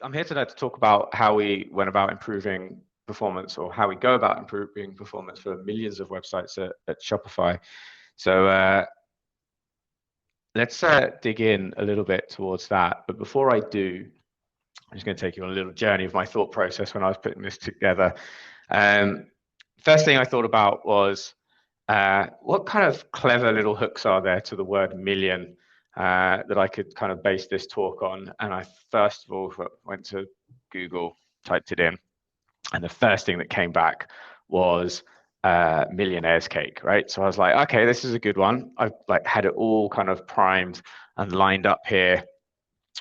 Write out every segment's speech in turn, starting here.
I'm here today to talk about how we went about improving performance, or how we go about improving performance for millions of websites at Shopify. So let's dig in a little bit towards that. But before I do, I'm just going to take you on a little journey of my thought process when I was putting this together. Um, First thing I thought about was what kind of clever little hooks are there to the word million that I could kind of base this talk on? And I first of all went to Google, typed it in, and the first thing that came back was millionaire's cake, right? So I was like, okay, this is a good one. I've like had it all kind of primed and lined up here,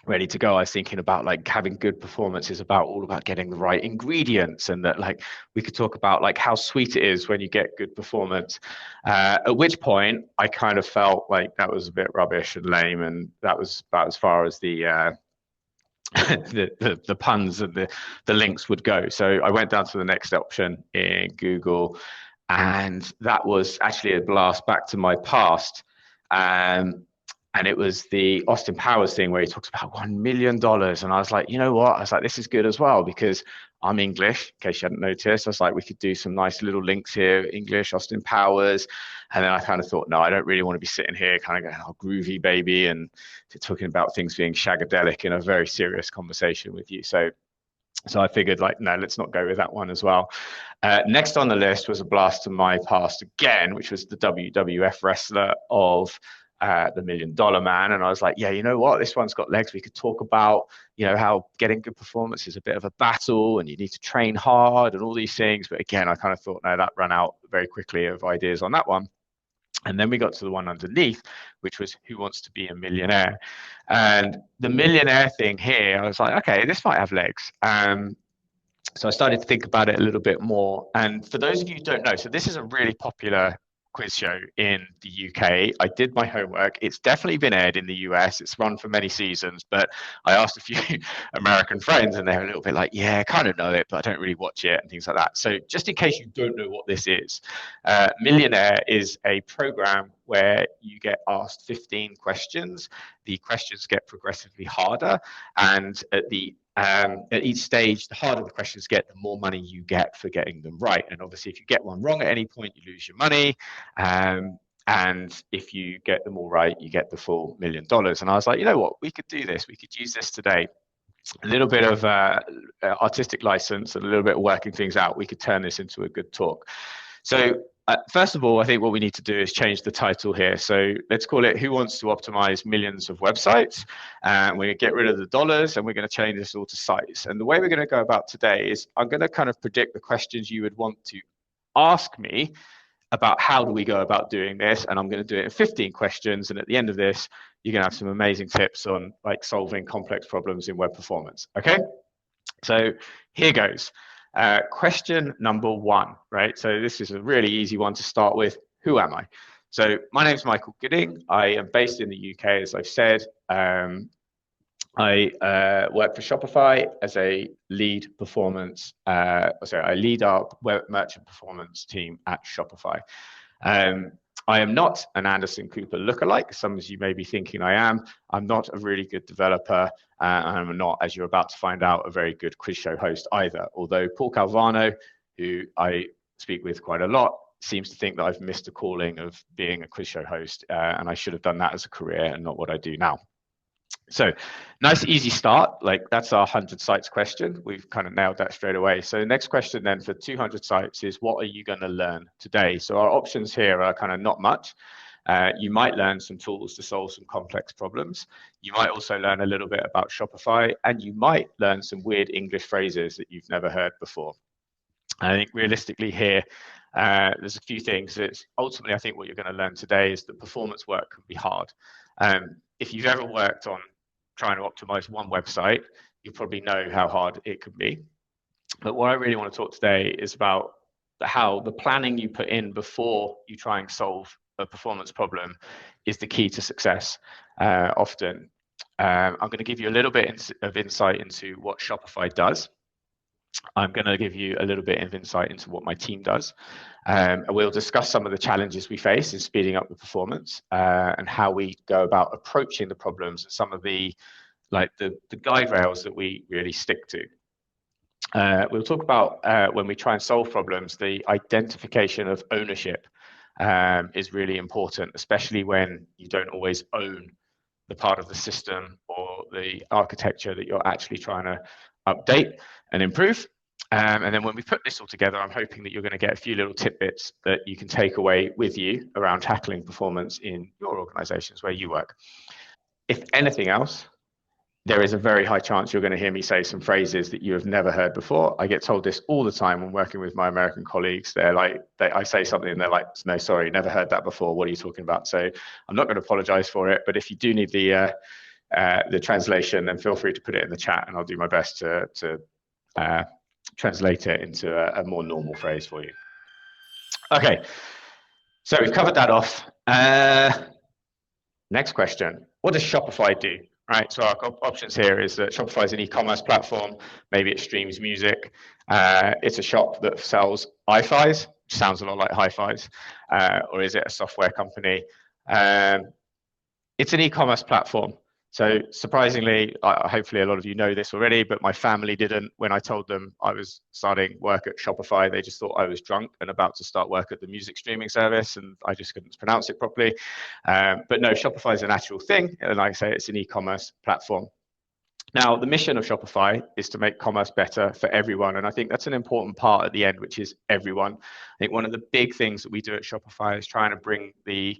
ready to go. I was thinking about like having good performance is about all about getting the right ingredients, and that like we could talk about like how sweet it is when you get good performance. At which point I kind of felt like that was a bit rubbish and lame, and that was about as far as the puns and the links would go. So I went down to the next option in Google, and that was actually a blast back to my past. And it was the Austin Powers thing where he talks about $1 million. And I was like, you know what? I was like, this is good as well, because I'm English, in case you hadn't noticed. I was like, we could do some nice little links here, English, Austin Powers. And then I kind of thought, no, I don't really want to be sitting here kind of going, oh, groovy baby, and talking about things being shagadelic in a very serious conversation with you. So I figured, like, no, let's not go with that one as well. Next on the list was a blast to my past again, which was the WWF wrestler of the $1 Million Man. And I was like, yeah, you know what? This one's got legs. We could talk about, how getting good performance is a bit of a battle and you need to train hard and all these things. But again, I kind of thought, no, that ran out very quickly of ideas on that one. And then we got to the one underneath, which was Who Wants to Be a Millionaire? And the millionaire thing here, I was like, okay, this might have legs. So I started to think about it a little bit more. And for those of you who don't know, so this is a really popular quiz show in the UK. I did my homework. It's definitely been aired in the US. It's run for many seasons, but I asked a few American friends and they're a little bit like, yeah, I kind of know it, but I don't really watch it and things like that. So just in case you don't know what this is, Millionaire is a program where you get asked 15 questions. The questions get progressively harder, and at each stage, the harder the questions get, the more money you get for getting them right. And obviously, if you get one wrong at any point, you lose your money. And if you get them all right, you get the full $1 million. And I was like, you know what? We could do this. We could use this today. A little bit of artistic license and a little bit of working things out. We could turn this into a good talk. So first of all, I think what we need to do is change the title here. So let's call it Who Wants to Optimize Millions of Websites? And we're going to get rid of the dollars and we're going to change this all to sites. And the way we're going to go about today is I'm going to kind of predict the questions you would want to ask me about how do we go about doing this. And I'm going to do it in 15 questions. And at the end of this, you're going to have some amazing tips on like solving complex problems in web performance. Okay, so here goes. Question number one, right? So this is a really easy one to start with. Who am I? So my name is Michael Gooding. I am based in the UK, as I've said. I work for Shopify as a lead performance. I lead our web merchant performance team at Shopify. I am not an Anderson Cooper lookalike. Some of you may be thinking I am. I'm not a really good developer. And I'm not, as you're about to find out, a very good quiz show host either. Although Paul Calvano, who I speak with quite a lot, seems to think that I've missed a calling of being a quiz show host. And I should have done that as a career and not what I do now. So nice, easy start. Like that's our 100 sites question. We've kind of nailed that straight away. So the next question then for 200 sites is, what are you going to learn today? So our options here are kind of not much. You might learn some tools to solve some complex problems. You might also learn a little bit about Shopify, and you might learn some weird English phrases that you've never heard before. I think realistically here, there's a few things. It's ultimately, I think what you're going to learn today is that performance work can be hard. If you've ever worked on trying to optimize one website, you probably know how hard it can be. But what I really want to talk today is about how the planning you put in before you try and solve a performance problem is the key to success often. I'm going to give you a little bit of insight into what Shopify does. I'm going to give you a little bit of insight into what my team does. And we'll discuss some of the challenges we face in speeding up the performance and how we go about approaching the problems and some of the like the guide rails that we really stick to. We'll talk about when we try and solve problems, the identification of ownership is really important, especially when you don't always own the part of the system or the architecture that you're actually trying to update and improve. And then when we put this all together, I'm hoping that you're going to get a few little tidbits that you can take away with you around tackling performance in your organizations where you work. If anything else, there is a very high chance you're going to hear me say some phrases that you have never heard before. I get told this all the time when working with my American colleagues. They're like, I say something and they're like, no, sorry, never heard that before. What are you talking about? So I'm not going to apologize for it. But if you do need the translation, then feel free to put it in the chat and I'll do my best to translate it into a more normal phrase for you. Okay, so we've covered that off. Next question, what does Shopify do? Right, so our options here is that Shopify is an e-commerce platform. Maybe it streams music. It's a shop that sells hi-fis, which sounds a lot like hi-fis. Or is it a software company? It's an e-commerce platform. So surprisingly, hopefully a lot of you know this already, but my family didn't. When I told them I was starting work at Shopify, they just thought I was drunk and about to start work at the music streaming service, and I just couldn't pronounce it properly. But no, Shopify is an actual thing, and like I say, it's an e-commerce platform. Now, the mission of Shopify is to make commerce better for everyone, and I think that's an important part at the end, which is everyone. I think one of the big things that we do at Shopify is trying to bring the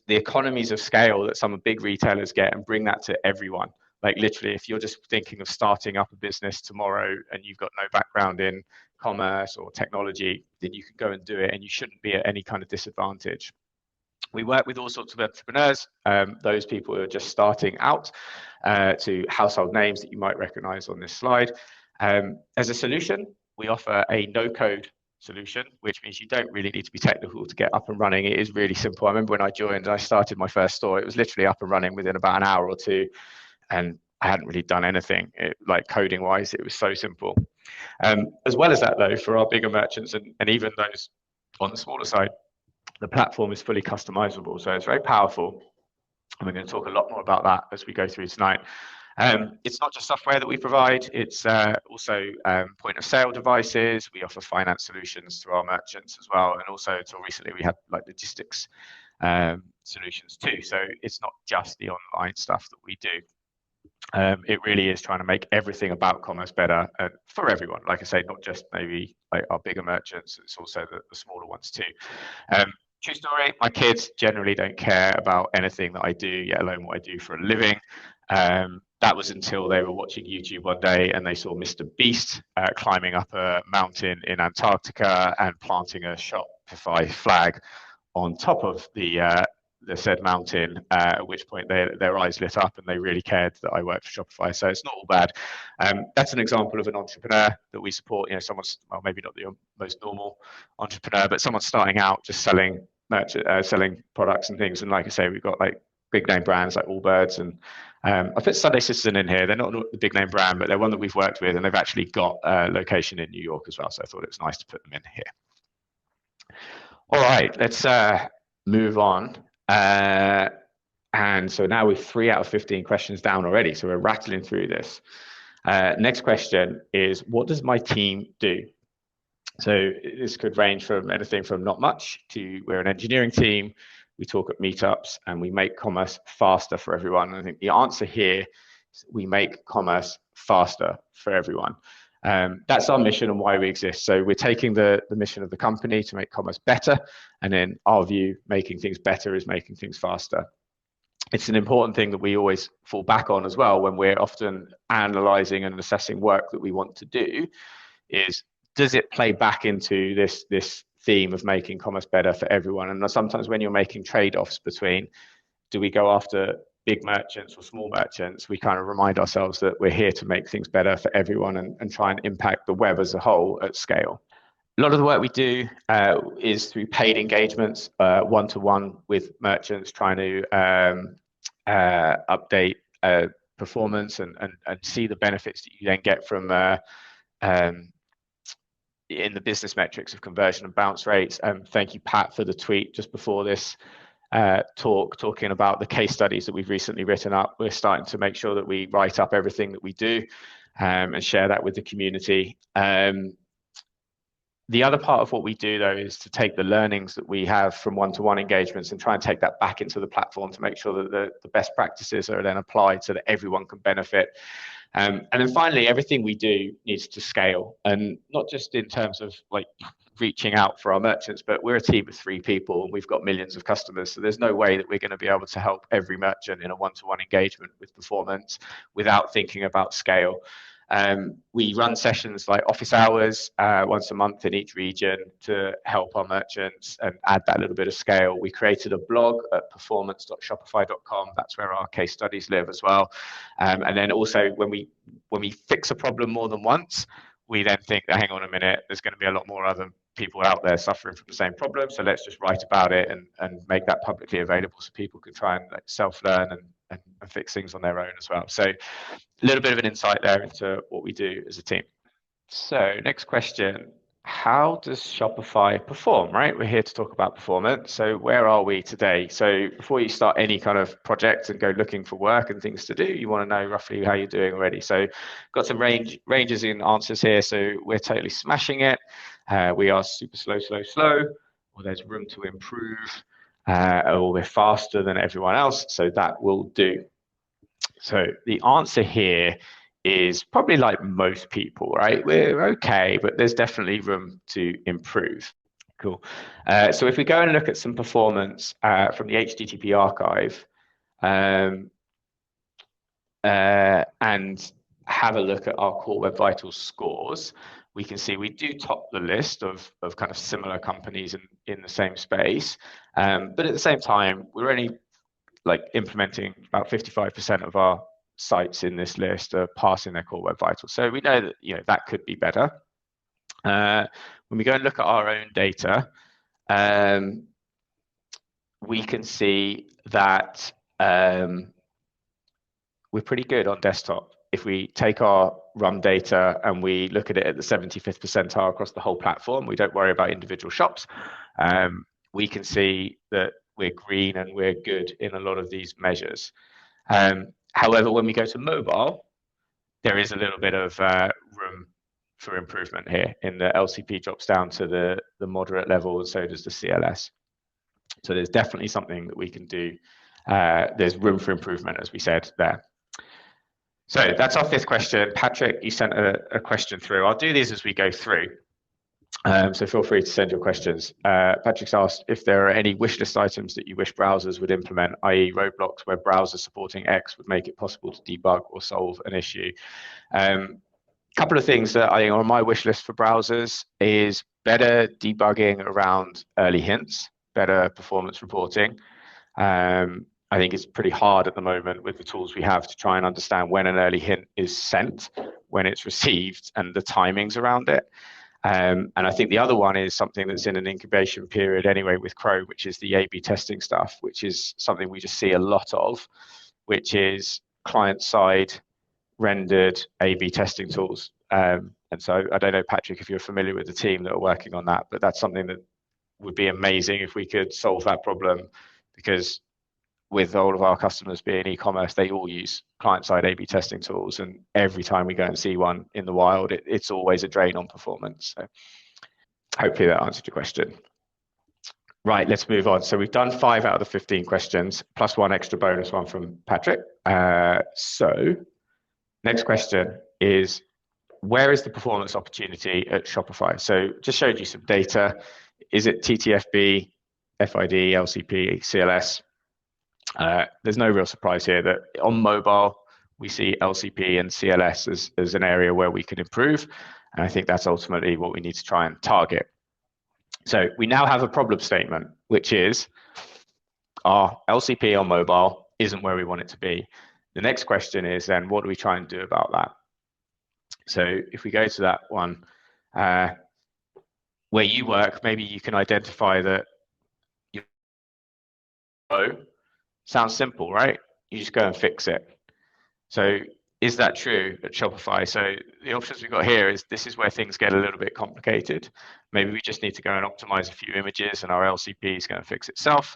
economies of scale that some big retailers get and bring that to everyone. Like literally, if you're just thinking of starting up a business tomorrow and you've got no background in commerce or technology, then you can go and do it and you shouldn't be at any kind of disadvantage. We work with all sorts of entrepreneurs, those people who are just starting out, to household names that you might recognize on this slide. As a solution, we offer a no-code solution, which means you don't really need to be technical to get up and running. It is really simple. I remember when I joined, I started my first store, it was literally up and running within about an hour or two, and I hadn't really done anything like coding wise. It was so simple. As well as that though, for our bigger merchants and even those on the smaller side, the platform is fully customizable, so it's very powerful. And we're going to talk a lot more about that as we go through tonight. It's not just software that we provide, it's also point of sale devices. We offer finance solutions to our merchants as well. And also until recently, we had like logistics solutions too. So it's not just the online stuff that we do. It really is trying to make everything about commerce better for everyone. Like I say, not just maybe like our bigger merchants, it's also the smaller ones too. True story, my kids generally don't care about anything that I do, yet alone what I do for a living. That was until they were watching YouTube one day and they saw Mr. Beast climbing up a mountain in Antarctica and planting a Shopify flag on top of the said mountain, at which point their eyes lit up and they really cared that I worked for Shopify. So it's not all bad. That's an example of an entrepreneur that we support. You know, someone's, well, maybe not the most normal entrepreneur, but someone's starting out just selling products and things. And like I say, we've got like big name brands like Allbirds, and I put Sunday Citizen in here. They're not the big name brand, but they're one that we've worked with, and they've actually got a location in New York as well. So I thought it was nice to put them in here. All right, let's move on. And so now we're 3 out of 15 questions down already. So we're rattling through this. Next question is, what does my team do? So this could range from anything from not much to we're an engineering team. We talk at meetups and we make commerce faster for everyone. And I think the answer here is we make commerce faster for everyone. That's our mission and why we exist. So we're taking the mission of the company to make commerce better. And in our view, making things better is making things faster. It's an important thing that we always fall back on as well when we're often analyzing and assessing work that we want to do is, does it play back into this theme of making commerce better for everyone? And sometimes when you're making trade-offs between, do we go after big merchants or small merchants, we kind of remind ourselves that we're here to make things better for everyone and try and impact the web as a whole at scale. A lot of the work we do is through paid engagements, one-to-one with merchants, trying to update performance and see the benefits that you then get from in the business metrics of conversion and bounce rates. Thank you, Pat, for the tweet just before this. talking about the case studies that we've recently written up. We're starting to make sure that we write up everything that we do and share that with the community. The other part of what we do, though, is to take the learnings that we have from one-to-one engagements and try and take that back into the platform to make sure that the best practices are then applied so that everyone can benefit. And then finally, everything we do needs to scale, and not just in terms of like reaching out for our merchants, but we're a team of 3 people and we've got millions of customers. So there's no way that we're going to be able to help every merchant in a one-to-one engagement with performance without thinking about scale. We run sessions like office hours once a month in each region to help our merchants and add that little bit of scale. We created a blog at performance.shopify.com. That's where our case studies live as well. And then also when we fix a problem more than once, we then think, hang on a minute, there's going to be a lot more other people out there suffering from the same problem. So let's just write about it and make that publicly available so people can try and like, self-learn and fix things on their own as well. So a little bit of an insight there into what we do as a team. So next question, how does Shopify perform, right? We're here to talk about performance. So where are we today? So before you start any kind of project and go looking for work and things to do, you want to know roughly how you're doing already. So got some ranges in answers here. So we're totally smashing it. We are super slow, or there's room to improve, or we're faster than everyone else. So that will do. So the answer here is probably like most people, right? We're okay, but there's definitely room to improve. Cool. So if we go and look at some performance from the HTTP archive and have a look at our Core Web Vitals scores, we can see we do top the list of kind of similar companies in the same space. But at the same time, we're only like implementing about 55% of our sites in this list are passing their Core Web Vitals. So we know that that could be better. When we go and look at our own data, we can see that we're pretty good on desktop. If we take our RUM data and we look at it at the 75th percentile across the whole platform, we don't worry about individual shops. We can see that we're green and we're good in a lot of these measures. However, when we go to mobile, there is a little bit of room for improvement here. In the LCP drops down to the moderate level, and so does the CLS. So there's definitely something that we can do. There's room for improvement, as we said there. So that's our 5th question. Patrick, you sent a question through. I'll do these as we go through. So feel free to send your questions. Patrick's asked if there are any wish list items that you wish browsers would implement, i.e. roadblocks where browsers supporting X would make it possible to debug or solve an issue. Couple of things that I think are on my wish list for browsers is better debugging around early hints, better performance reporting. I think it's pretty hard at the moment with the tools we have to try and understand when an early hint is sent, when it's received, and the timings around it. And I think the other one is something that's in an incubation period anyway with Chrome, which is the A/B testing stuff, which is something we just see a lot of, which is client-side rendered A/B testing tools. And so I don't know, Patrick, if you're familiar with the team that are working on that, but that's something that would be amazing if we could solve that problem, because with all of our customers being e-commerce, they all use client-side A/B testing tools, and every time we go and see one in the wild, it's always a drain on performance. So hopefully that answered your question. Right, let's move on. So we've done 5 out of the 15 questions, plus one extra bonus one from Patrick. So next question is, where is the performance opportunity at Shopify? So just showed you some data. Is it TTFB, FID, LCP, CLS? There's no real surprise here that on mobile, we see LCP and CLS as an area where we can improve. And I think that's ultimately what we need to try and target. So we now have a problem statement, which is our LCP on mobile isn't where we want it to be. The next question is then, what do we try and do about that? So if we go to that one, where you work, maybe you can identify that your sounds simple, right? You just go and fix it. So is that true at Shopify? So the options we've got here is this is where things get a little bit complicated. Maybe we just need to go and optimize a few images and our LCP is going to fix itself.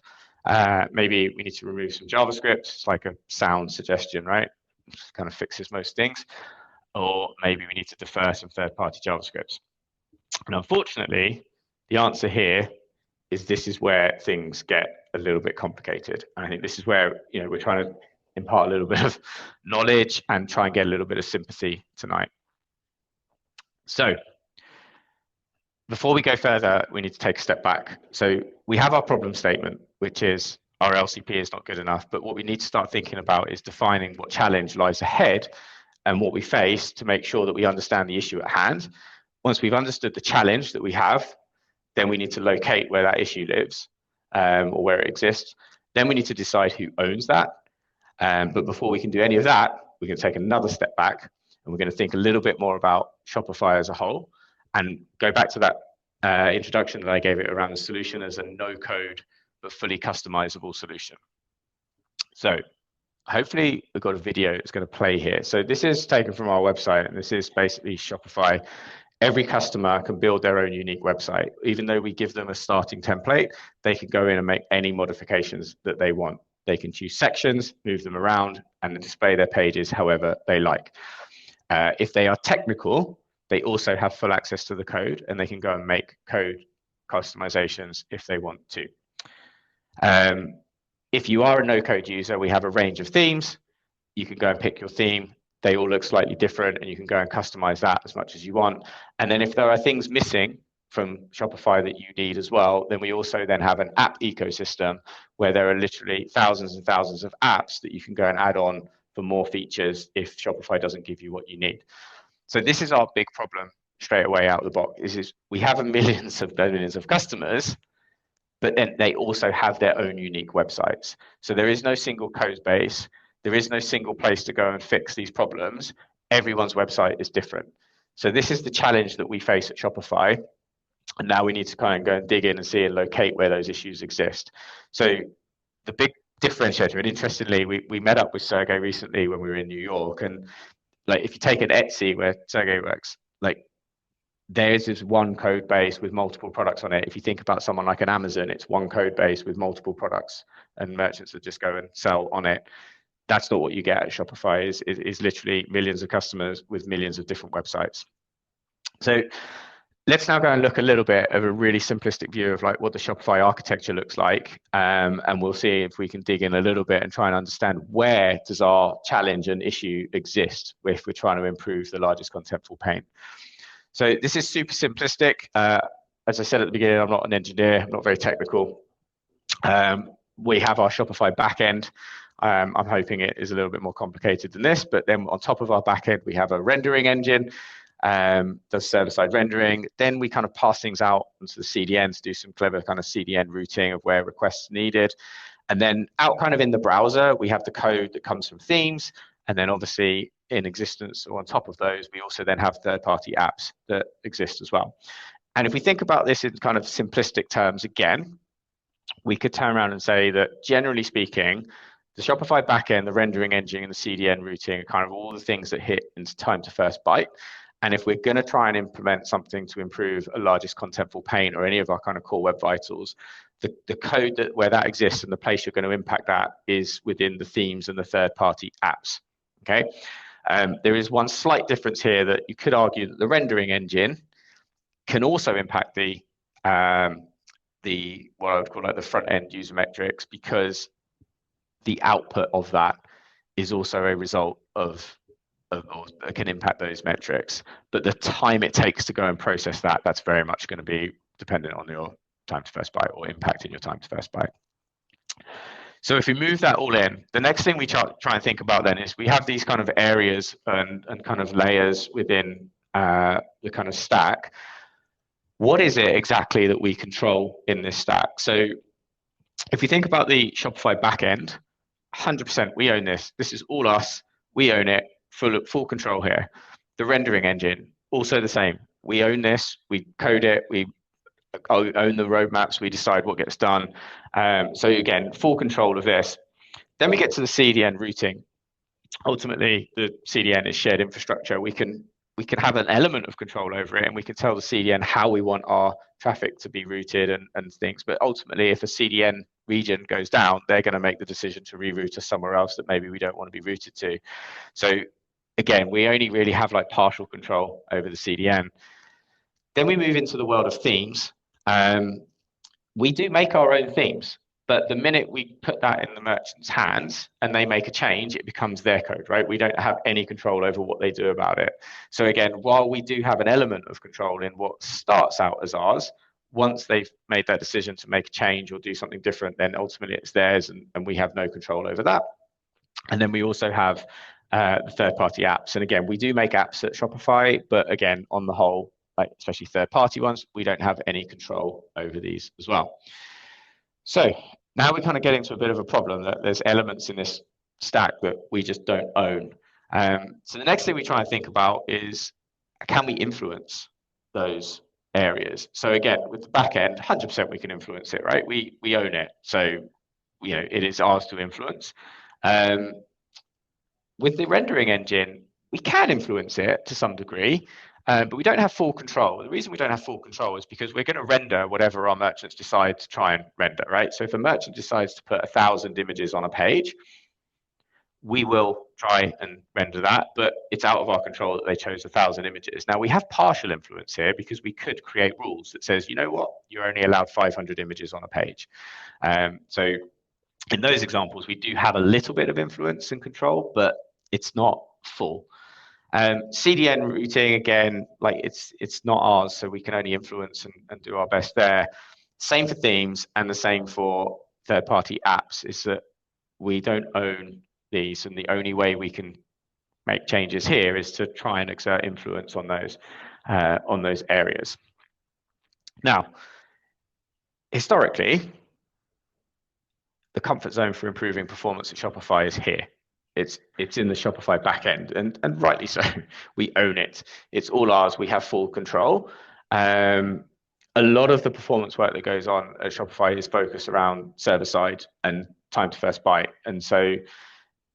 Maybe we need to remove some JavaScript. It's like a sound suggestion, right? It kind of fixes most things. Or maybe we need to defer some third-party JavaScripts. And unfortunately, the answer here is this is where things get a little bit complicated. And I think this is where we're trying to impart a little bit of knowledge and try and get a little bit of sympathy tonight. So before we go further, we need to take a step back. So we have our problem statement, which is our LCP is not good enough. But what we need to start thinking about is defining what challenge lies ahead and what we face to make sure that we understand the issue at hand. Once we've understood the challenge that we have, then we need to locate where that issue lives or where it exists. Then we need to decide who owns that. But before we can do any of that, we're going to take another step back and we're going to think a little bit more about Shopify as a whole and go back to that introduction that I gave it around the solution as a no code but fully customizable solution. So hopefully we've got a video that's going to play here. So this is taken from our website and this is basically Shopify. Every customer can build their own unique website. Even though we give them a starting template, they can go in and make any modifications that they want. They can choose sections, move them around, and display their pages however they like. If they are technical, they also have full access to the code, and they can go and make code customizations if they want to. If you are a no-code user, we have a range of themes. You can go and pick your theme. They all look slightly different, and you can go and customize that as much as you want. And then if there are things missing from Shopify that you need as well, then we also then have an app ecosystem where there are literally thousands and thousands of apps that you can go and add on for more features if Shopify doesn't give you what you need. So this is our big problem straight away out of the box, is we have millions of customers, but then they also have their own unique websites. So there is no single code base. There is no single place to go and fix these problems. Everyone's website is different. So this is the challenge that we face at Shopify. And now we need to kind of go and dig in and see and locate where those issues exist. So the big differentiator, and interestingly, we met up with Sergey recently when we were in New York. And like, if you take an Etsy where Sergey works, like theirs is one code base with multiple products on it. If you think about someone like an Amazon, it's one code base with multiple products and merchants that just go and sell on it. That's not what you get at Shopify. Is literally millions of customers with millions of different websites. So let's now go and look a little bit of a really simplistic view of like what the Shopify architecture looks like, and we'll see if we can dig in a little bit and try and understand where does our challenge and issue exist if we're trying to improve the largest contentful pain. So this is super simplistic. As I said at the beginning, I'm not an engineer, I'm not very technical. We have our Shopify backend. I'm hoping it is a little bit more complicated than this, but then on top of our backend, we have a rendering engine, does server-side rendering. Then we kind of pass things out into the CDN to do some clever kind of CDN routing of where requests are needed. And then out kind of in the browser, we have the code that comes from themes. And then obviously in existence or on top of those, we also then have third-party apps that exist as well. And if we think about this in kind of simplistic terms again, we could turn around and say that generally speaking, the Shopify backend, the rendering engine, and the CDN routing are kind of all the things that hit into time to first byte. And if we're going to try and implement something to improve a largest contentful pain or any of our kind of core web vitals, the code where that exists and the place you're going to impact that is within the themes and the third-party apps. Okay, there is one slight difference here that you could argue that the rendering engine can also impact the what I would call like the front-end user metrics, because the output of that is also a result of or can impact those metrics. But the time it takes to go and process that, that's very much going to be dependent on your time to first byte or impacting your time to first byte. So if we move that all in, the next thing we try and think about then is we have these kind of areas and kind of layers within the kind of stack. What is it exactly that we control in this stack? So if you think about the Shopify backend, 100% we own this. This is all us. We own it. Full control here. The rendering engine, also the same. We own this. We code it. We own the roadmaps. We decide what gets done. So again, full control of this. Then we get to the CDN routing. Ultimately, the CDN is shared infrastructure. We can have an element of control over it, and we can tell the CDN how we want our traffic to be routed and things. But ultimately, if a CDN region goes down, they're going to make the decision to reroute to somewhere else that maybe we don't want to be routed to. So again, we only really have like partial control over the CDN. Then we move into the world of themes. We do make our own themes, but the minute we put that in the merchant's hands and they make a change, it becomes their code, right? We don't have any control over what they do about it. So again, while we do have an element of control in what starts out as ours, once they've made that decision to make a change or do something different, then ultimately it's theirs, and we have no control over that. And then we also have third-party apps. And again, we do make apps at Shopify, but again, on the whole, like especially third-party ones, we don't have any control over these as well. So now we're kind of getting to a bit of a problem that there's elements in this stack that we just don't own. So the next thing we try and think about is, can we influence those areas? So again, with the back end, 100% we can influence it, right? We own it. So, it is ours to influence. With the rendering engine, we can influence it to some degree, but we don't have full control. The reason we don't have full control is because we're going to render whatever our merchants decide to try and render, right? So if a merchant decides to put 1,000 images on a page, we will try and render that, but it's out of our control that they chose 1,000 images. Now we have partial influence here because we could create rules that says, you know what, you're only allowed 500 images on a page. So in those examples, we do have a little bit of influence and control, but it's not full. CDN routing, again, like it's not ours, so we can only influence and do our best there. Same for themes, and the same for third-party apps, is that we don't own these, and the only way we can make changes here is to try and exert influence on those areas. Now, historically, the comfort zone for improving performance at Shopify is here. It's in the Shopify backend, and rightly so. We own it. It's all ours. We have full control. A lot of the performance work that goes on at Shopify is focused around server side and time to first byte, and so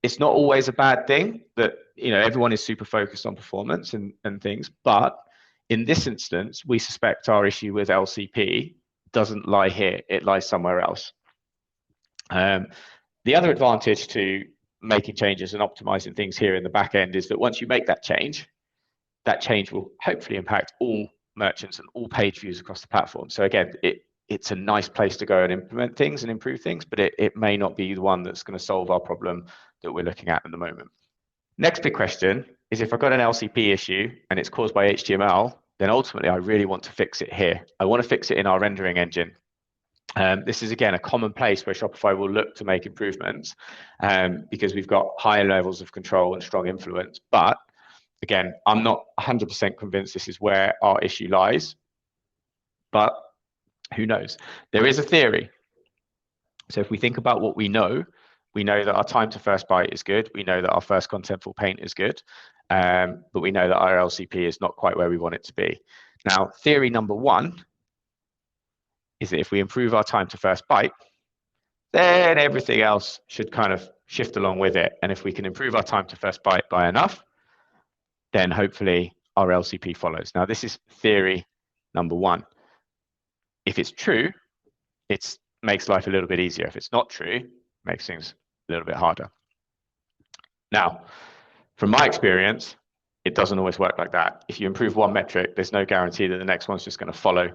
it's not always a bad thing that everyone is super focused on performance and things. But in this instance, we suspect our issue with LCP doesn't lie here. It lies somewhere else. The other advantage to making changes and optimizing things here in the back end is that once you make that change will hopefully impact all merchants and all page views across the platform. So again, it's a nice place to go and implement things and improve things, but it may not be the one that's going to solve our problem that we're looking at the moment. Next big question is, if I've got an LCP issue and it's caused by HTML, then ultimately I really want to fix it here. I want to fix it in our rendering engine. This is, again, a common place where Shopify will look to make improvements because we've got higher levels of control and strong influence. But again, I'm not 100% convinced this is where our issue lies, but who knows? There is a theory. So if we think about what we know that our time to first byte is good. We know that our first contentful paint is good, but we know that our LCP is not quite where we want it to be. Now, theory number one is that if we improve our time to first byte, then everything else should kind of shift along with it. And if we can improve our time to first byte by enough, then hopefully our LCP follows. Now, this is theory number one. If it's true, it makes life a little bit easier. If it's not true, it makes things a little bit harder. Now, from my experience, it doesn't always work like that. If you improve one metric, there's no guarantee that the next one's just going to follow.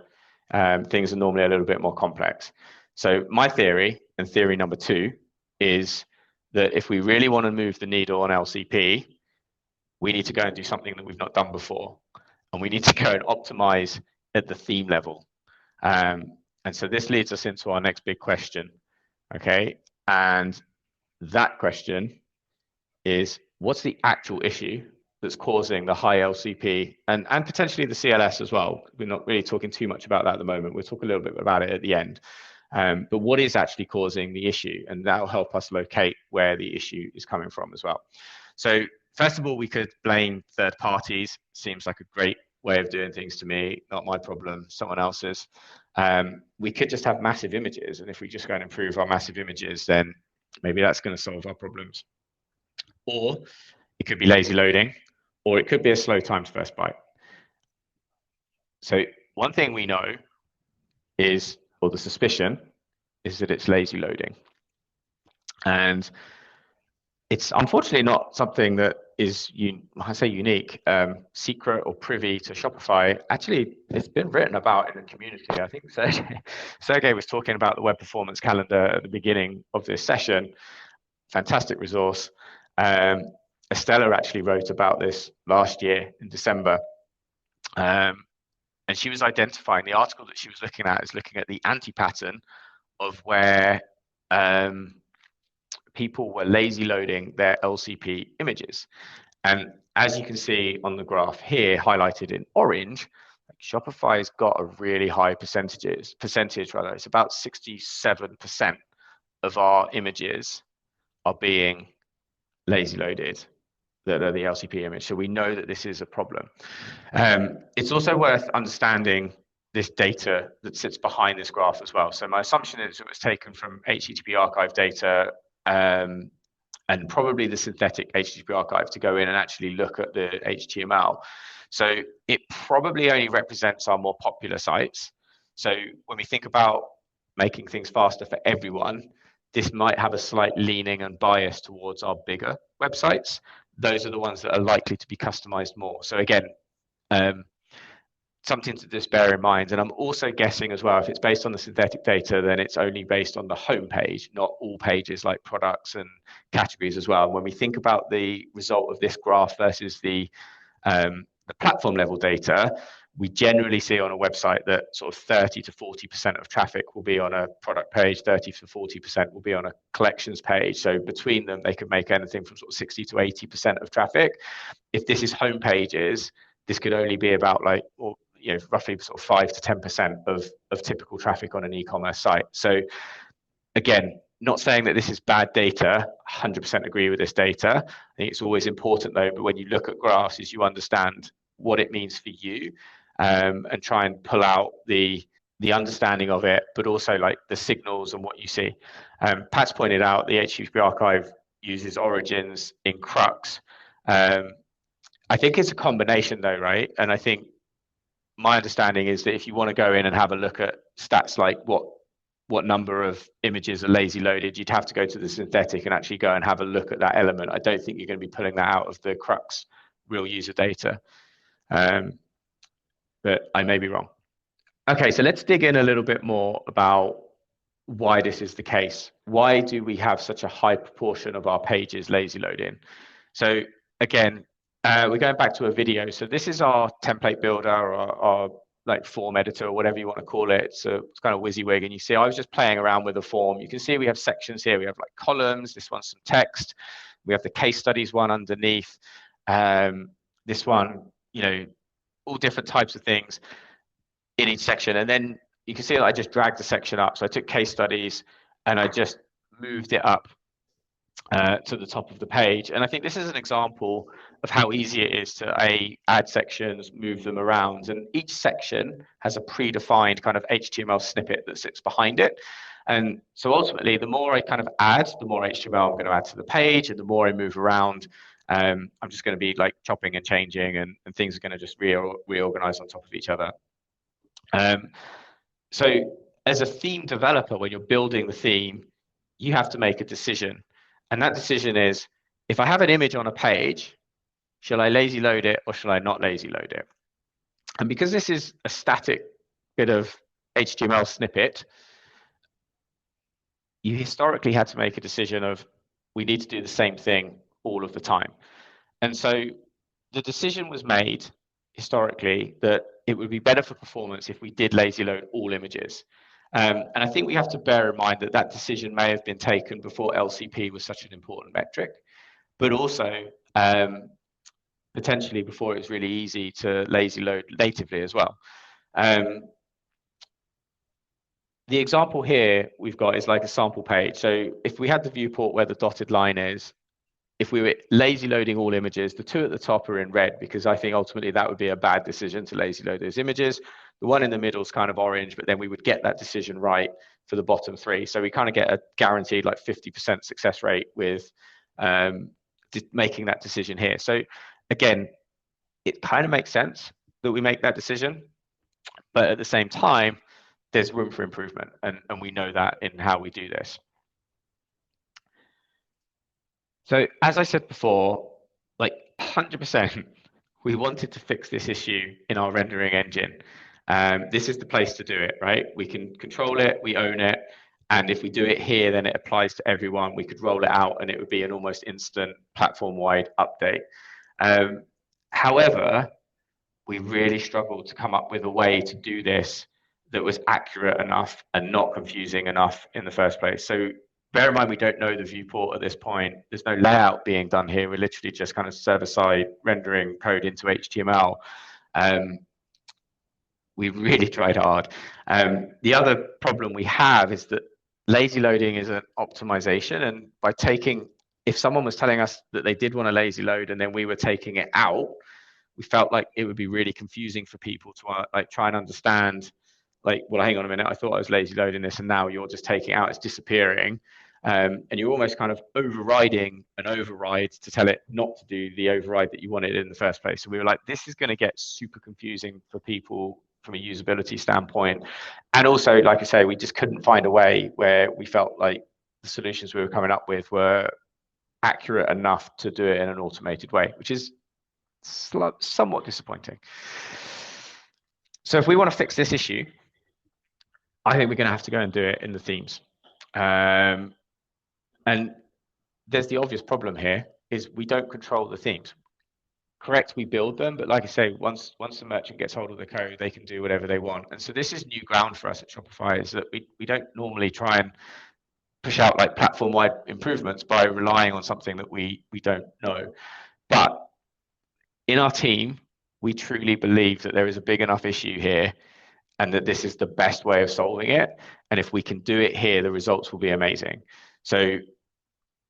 Things are normally a little bit more complex. So my theory, and theory number two, is that if we really want to move the needle on LCP, we need to go and do something that we've not done before. And we need to go and optimize at the theme level. And so this leads us into our next big question, okay? And that question is, what's the actual issue that's causing the high LCP and potentially the CLS as well? We're not really talking too much about that at the moment. We'll talk a little bit about it at the end. But what is actually causing the issue? And that'll help us locate where the issue is coming from as well. So first of all, we could blame third parties. Seems like a great way of doing things to me. Not my problem, someone else's. We could just have massive images. And if we just go and improve our massive images, then maybe that's going to solve our problems. Or it could be lazy loading, or it could be a slow time to first byte. So one thing we know is, or the suspicion, is that it's lazy loading. And it's unfortunately not something that is, I say unique, secret or privy to Shopify. Actually, it's been written about in the community. I think Sergey was talking about the Web Performance Calendar at the beginning of this session. Fantastic resource. Estella actually wrote about this last year in December. And she was identifying, the article that she was looking at is looking at the anti-pattern of where people were lazy loading their LCP images. And as you can see on the graph here, highlighted in orange, Shopify's got a really high percentage. It's about 67% of our images are being lazy loaded, that are the LCP image. So we know that this is a problem. It's also worth understanding this data that sits behind this graph as well. So my assumption is it was taken from HTTP archive data, and probably the synthetic HTTP archive to go in and actually look at the HTML. So it probably only represents our more popular sites. So when we think about making things faster for everyone, this might have a slight leaning and bias towards our bigger websites. Those are the ones that are likely to be customized more. So again, something to just bear in mind. And I'm also guessing as well, if it's based on the synthetic data, then it's only based on the home page, not all pages like products and categories as well. And when we think about the result of this graph versus the platform level data, we generally see on a website that sort of 30 to 40% of traffic will be on a product page, 30 to 40% will be on a collections page. So between them, they could make anything from sort of 60 to 80% of traffic. If this is home pages, this could only be about like, or roughly sort of 5 to 10% of typical traffic on an e-commerce site. So again, not saying that this is bad data, 100% agree with this data. I think it's always important though, but when you look at graphs, is you understand what it means for you, and try and pull out the understanding of it, but also like the signals and what you see. Pat's pointed out the HTTP archive uses origins in Crux. I think it's a combination though, right? And I think my understanding is that if you want to go in and have a look at stats like what number of images are lazy loaded, you'd have to go to the synthetic and actually go and have a look at that element. I don't think you're going to be pulling that out of the Crux real user data, but I may be wrong. Okay, so let's dig in a little bit more about why this is the case. Why do we have such a high proportion of our pages lazy loading? So again, we're going back to a video. So this is our template builder, or our like form editor, or whatever you want to call it. So it's kind of WYSIWYG. And you see, I was just playing around with a form. You can see we have sections here. We have like columns. This one's some text. We have the case studies one underneath. This one, all different types of things in each section. And then you can see that I just dragged the section up. So I took case studies and I just moved it up to the top of the page. And I think this is an example of how easy it is to add sections, move them around. And each section has a predefined kind of HTML snippet that sits behind it. And so ultimately, the more I kind of add, the more HTML I'm going to add to the page, and the more I move around, I'm just going to be like chopping and changing, and things are going to just reorganize on top of each other. So as a theme developer, when you're building the theme, you have to make a decision. And that decision is, if I have an image on a page, shall I lazy load it or shall I not lazy load it? And because this is a static bit of HTML snippet, you historically had to make a decision of, we need to do the same thing all of the time. And so the decision was made historically that it would be better for performance if we did lazy load all images. And I think we have to bear in mind that that decision may have been taken before LCP was such an important metric, but also potentially before it was really easy to lazy load natively as well. The example here we've got is like a sample page. So if we had the viewport where the dotted line is, if we were lazy loading all images, the two at the top are in red, because I think ultimately that would be a bad decision to lazy load those images. The one in the middle is kind of orange, but then we would get that decision right for the bottom three. So we kind of get a guaranteed like 50% success rate with making that decision here. So again, it kind of makes sense that we make that decision, but at the same time, there's room for improvement, and we know that in how we do this. So as I said before, like 100%, we wanted to fix this issue in our rendering engine. This is the place to do it, right? We can control it, we own it, and if we do it here, then it applies to everyone. We could roll it out and it would be an almost instant platform-wide update. However, we really struggled to come up with a way to do this that was accurate enough and not confusing enough in the first place. So bear in mind, we don't know the viewport at this point. There's no layout being done here. We're literally just kind of server-side rendering code into HTML. We really tried hard. The other problem we have is that lazy loading is an optimization. And by taking, if someone was telling us that they did want a lazy load and then we were taking it out, we felt like it would be really confusing for people to like try and understand, like, well, hang on a minute, I thought I was lazy loading this and now you're just taking it out, it's disappearing. And you're almost kind of overriding an override to tell it not to do the override that you wanted in the first place. So we were like, this is going to get super confusing for people from a usability standpoint. And also, like I say, we just couldn't find a way where we felt like the solutions we were coming up with were accurate enough to do it in an automated way, which is somewhat disappointing. So if we want to fix this issue, I think we're going to have to go and do it in the themes. And there's the obvious problem here is we don't control the themes. Correct, we build them, but like I say, once the merchant gets hold of the code, they can do whatever they want. And so this is new ground for us at Shopify, is that we don't normally try and push out like platform-wide improvements by relying on something that we don't know. But in our team, we truly believe that there is a big enough issue here and that this is the best way of solving it. And if we can do it here, the results will be amazing. So,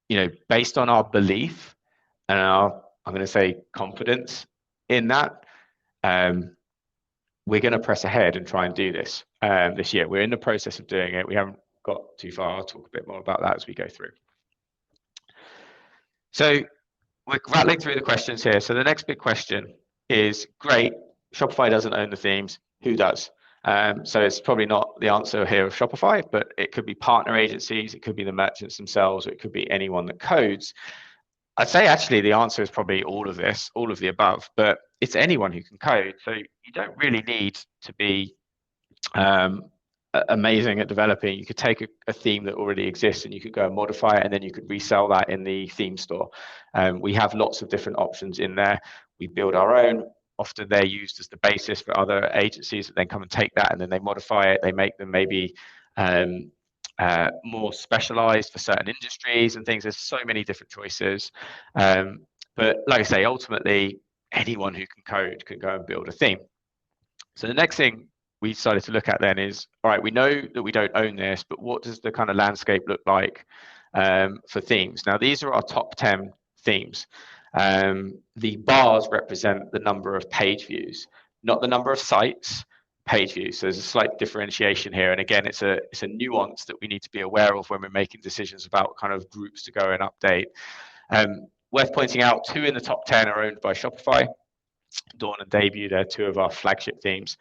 you know, based on our belief and our, I'm going to say, confidence in that, we're going to press ahead and try and do this this year. We're in the process of doing it. We haven't got too far. I'll talk a bit more about that as we go through. So we're rattling through the questions here. So the next big question is, great, Shopify doesn't own the themes. Who does? So it's probably not the answer here of Shopify, but it could be partner agencies, it could be the merchants themselves, or it could be anyone that codes. I'd say actually the answer is probably all of this, all of the above, but it's anyone who can code. So you don't really need to be amazing at developing. You could take a theme that already exists and you could go and modify it, and then you could resell that in the theme store. We have lots of different options in there. We build our own. Often they're used as the basis for other agencies that then come and take that and then they modify it. They make them maybe more specialized for certain industries and things. There's so many different choices. But like I say, ultimately, anyone who can code can go and build a theme. So the next thing we decided to look at then is, all right, we know that we don't own this, but what does the kind of landscape look like for themes? Now, these are our top 10 themes. The bars represent the number of page views, not the number of sites, page views. So there's a slight differentiation here. And again, it's a nuance that we need to be aware of when we're making decisions about kind of groups to go and update. Worth pointing out, 2 in the top 10 are owned by Shopify. Dawn and Debut, they're 2 of our flagship themes.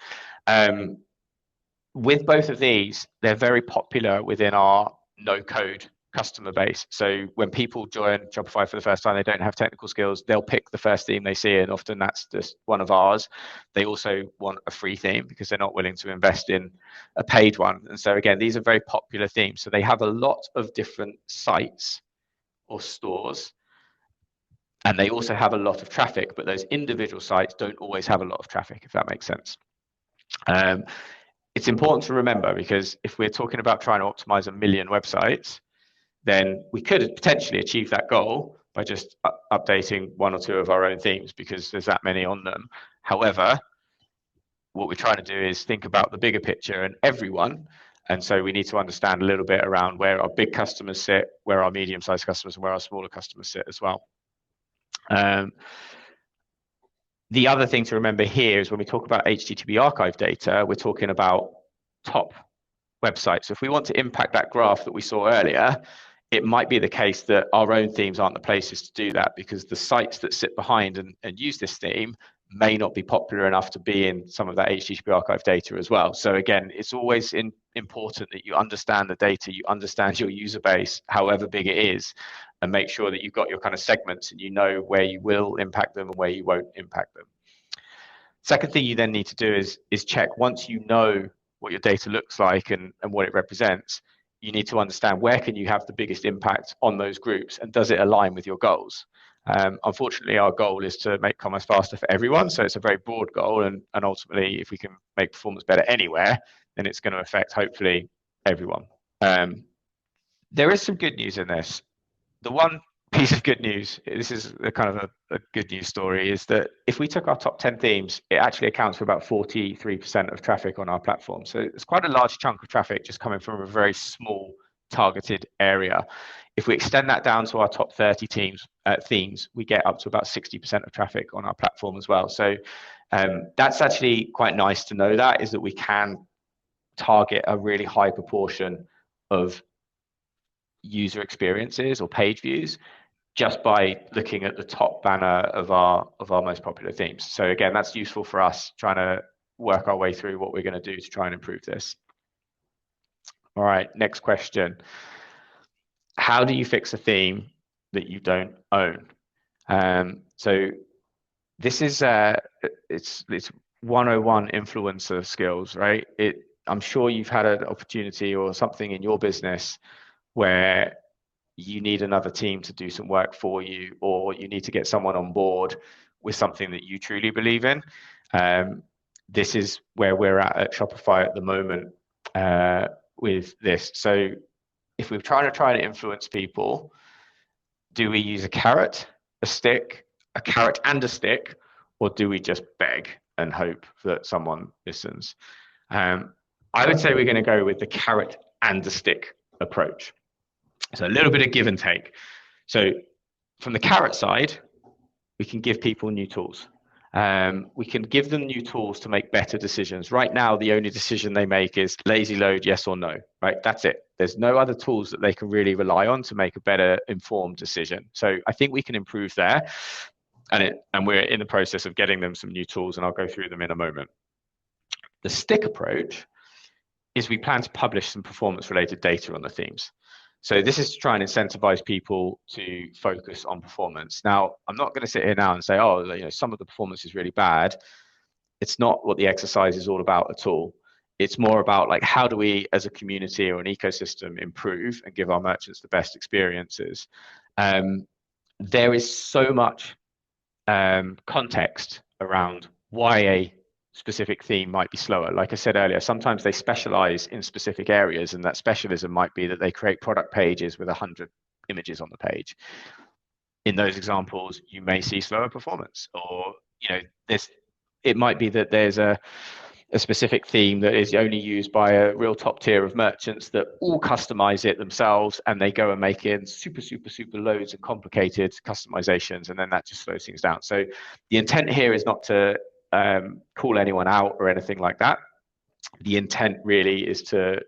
With both of these, they're very popular within our no-code customer base. So when people join Shopify for the first time, they don't have technical skills, they'll pick the first theme they see, and often that's just one of ours. They also want a free theme because they're not willing to invest in a paid one. And so again, these are very popular themes. So they have a lot of different sites or stores, and they also have a lot of traffic, but those individual sites don't always have a lot of traffic, if that makes sense. It's important to remember, because if we're talking about trying to optimize 1 million websites, then we could potentially achieve that goal by just updating 1 or 2 of our own themes because there's that many on them. However, what we're trying to do is think about the bigger picture and everyone. And so we need to understand a little bit around where our big customers sit, where our medium-sized customers, and where our smaller customers sit as well. The other thing to remember here is when we talk about HTTP archive data, we're talking about top websites. So if we want to impact that graph that we saw earlier, it might be the case that our own themes aren't the places to do that, because the sites that sit behind and use this theme may not be popular enough to be in some of that HTTP archive data as well. So again, it's always important that you understand the data, you understand your user base, however big it is, and make sure that you've got your kind of segments and you know where you will impact them and where you won't impact them. Second thing you then need to do is check, once you know what your data looks like and what it represents, you need to understand where can you have the biggest impact on those groups, and does it align with your goals? Unfortunately, our goal is to make commerce faster for everyone, so it's a very broad goal, and ultimately, if we can make performance better anywhere, then it's going to affect, hopefully, everyone. There is some good news in this. The one piece of good news, this is a kind of a good news story, is that if we took our top 10 themes, it actually accounts for about 43% of traffic on our platform. So it's quite a large chunk of traffic just coming from a very small targeted area. If we extend that down to our top 30 themes, we get up to about 60% of traffic on our platform as well. So that's actually quite nice to know, that is that we can target a really high proportion of user experiences or page views just by looking at the top banner of our most popular themes. So again, that's useful for us trying to work our way through what we're going to do to try and improve this. All right, next question. How do you fix a theme that you don't own? So this is it's 101 influencer skills, right? I'm sure you've had an opportunity or something in your business where you need another team to do some work for you, or you need to get someone on board with something that you truly believe in. This is where we're at Shopify at the moment with this. So if we're trying to influence people, do we use a carrot, a stick, a carrot and a stick, or do we just beg and hope that someone listens? I would say we're going to go with the carrot and the stick approach. So a little bit of give and take. So from the carrot side, we can give people new tools. We can give them new tools to make better decisions. Right now, the only decision they make is lazy load, yes or no, right? That's it. There's no other tools that they can really rely on to make a better informed decision. So I think we can improve there. And we're in the process of getting them some new tools, and I'll go through them in a moment. The stick approach is we plan to publish some performance-related data on the themes. So this is to try and incentivize people to focus on performance. Now, I'm not going to sit here now and say, oh, some of the performance is really bad. It's not what the exercise is all about at all. It's more about like, how do we as a community or an ecosystem improve and give our merchants the best experiences? There is so much context around why a specific theme might be slower. Like I said earlier, sometimes they specialize in specific areas, and that specialism might be that they create product pages with 100 images on the page. In those examples, you may see slower performance, or it might be that there's a specific theme that is only used by a real top tier of merchants that all customize it themselves, and they go and make in super loads of complicated customizations, and then that just slows things down. So the intent here is not to call anyone out or anything like that. The intent really is to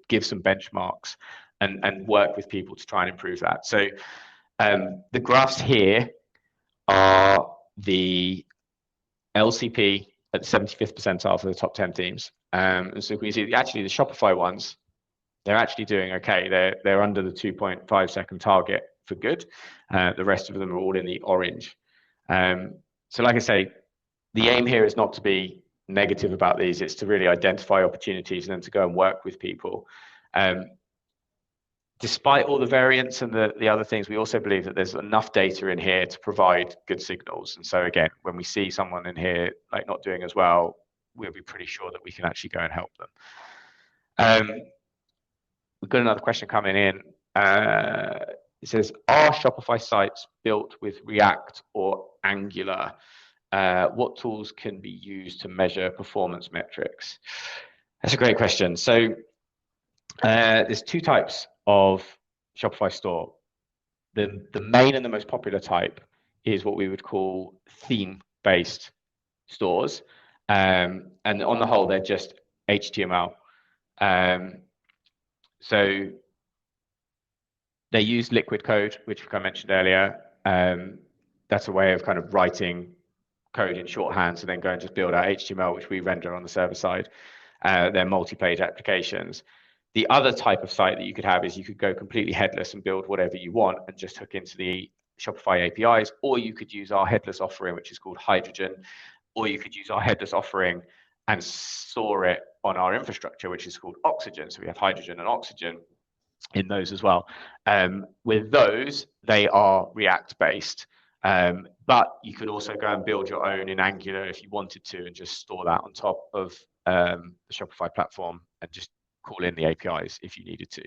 give some benchmarks and work with people to try and improve that. So the graphs here are the LCP at the 75th percentile for the top 10 themes. And so we see actually the Shopify ones, they're actually doing okay. They're under the 2.5 second target for good. The rest of them are all in the orange. So like I say, the aim here is not to be negative about these. It's to really identify opportunities and then to go and work with people. Despite all the variance and the other things, we also believe that there's enough data in here to provide good signals. And so again, when we see someone in here like not doing as well, we'll be pretty sure that we can actually go and help them. We've got another question coming in. It says, are Shopify sites built with React or Angular? What tools can be used to measure performance metrics? That's a great question. So there's two types of Shopify store. The main and the most popular type is what we would call theme-based stores. And on the whole, they're just HTML. So They use liquid code, which I mentioned earlier. That's a way of kind of writing code in shorthand, so then go and just build out HTML, which we render on the server side. They're multi-page applications. The other type of site that you could have is you could go completely headless and build whatever you want and just hook into the Shopify APIs, or you could use our headless offering, which is called Hydrogen, or you could use our headless offering and store it on our infrastructure, which is called Oxygen. So we have Hydrogen and Oxygen in those as well. With those, they are React based, but you could also go and build your own in Angular if you wanted to, and just store that on top of the Shopify platform and just call in the APIs if you needed to.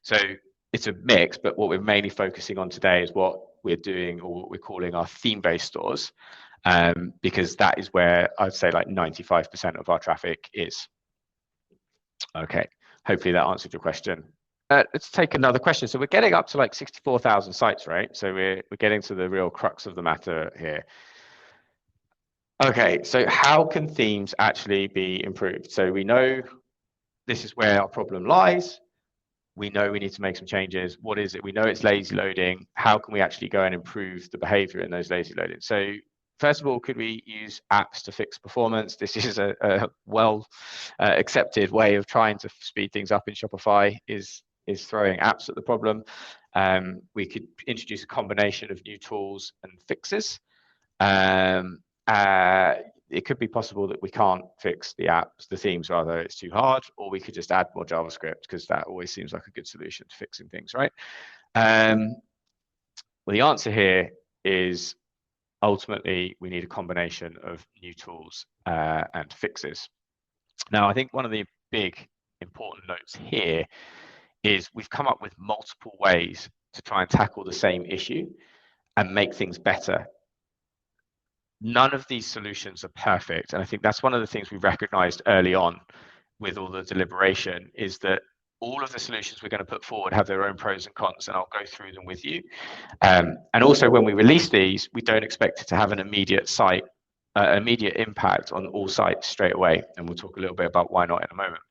So it's a mix, but what we're mainly focusing on today is what we're doing, or what we're calling our theme-based stores, because that is where I'd say like 95% of our traffic is. Okay, hopefully that answered your question. Let's take another question. So we're getting up to like 64,000 sites, right? So we're getting to the real crux of the matter here. Okay, so how can themes actually be improved? So we know this is where our problem lies. We know we need to make some changes. What is it? We know it's lazy loading. How can we actually go and improve the behavior in those lazy loading? So first of all, could we use apps to fix performance? This is a well accepted way of trying to speed things up in Shopify, is throwing apps at the problem. We could introduce a combination of new tools and fixes. It could be possible that we can't fix the apps, the themes rather, it's too hard, or we could just add more JavaScript, because that always seems like a good solution to fixing things, right? Well, the answer here is ultimately we need a combination of new tools and fixes. Now, I think one of the big important notes here is we've come up with multiple ways to try and tackle the same issue and make things better. None of these solutions are perfect, and I think that's one of the things we recognized early on with all the deliberation, is that all of the solutions we're going to put forward have their own pros and cons, and I'll go through them with you. And also, when we release these, we don't expect it to have an immediate impact on all sites straight away, and we'll talk a little bit about why not in a moment.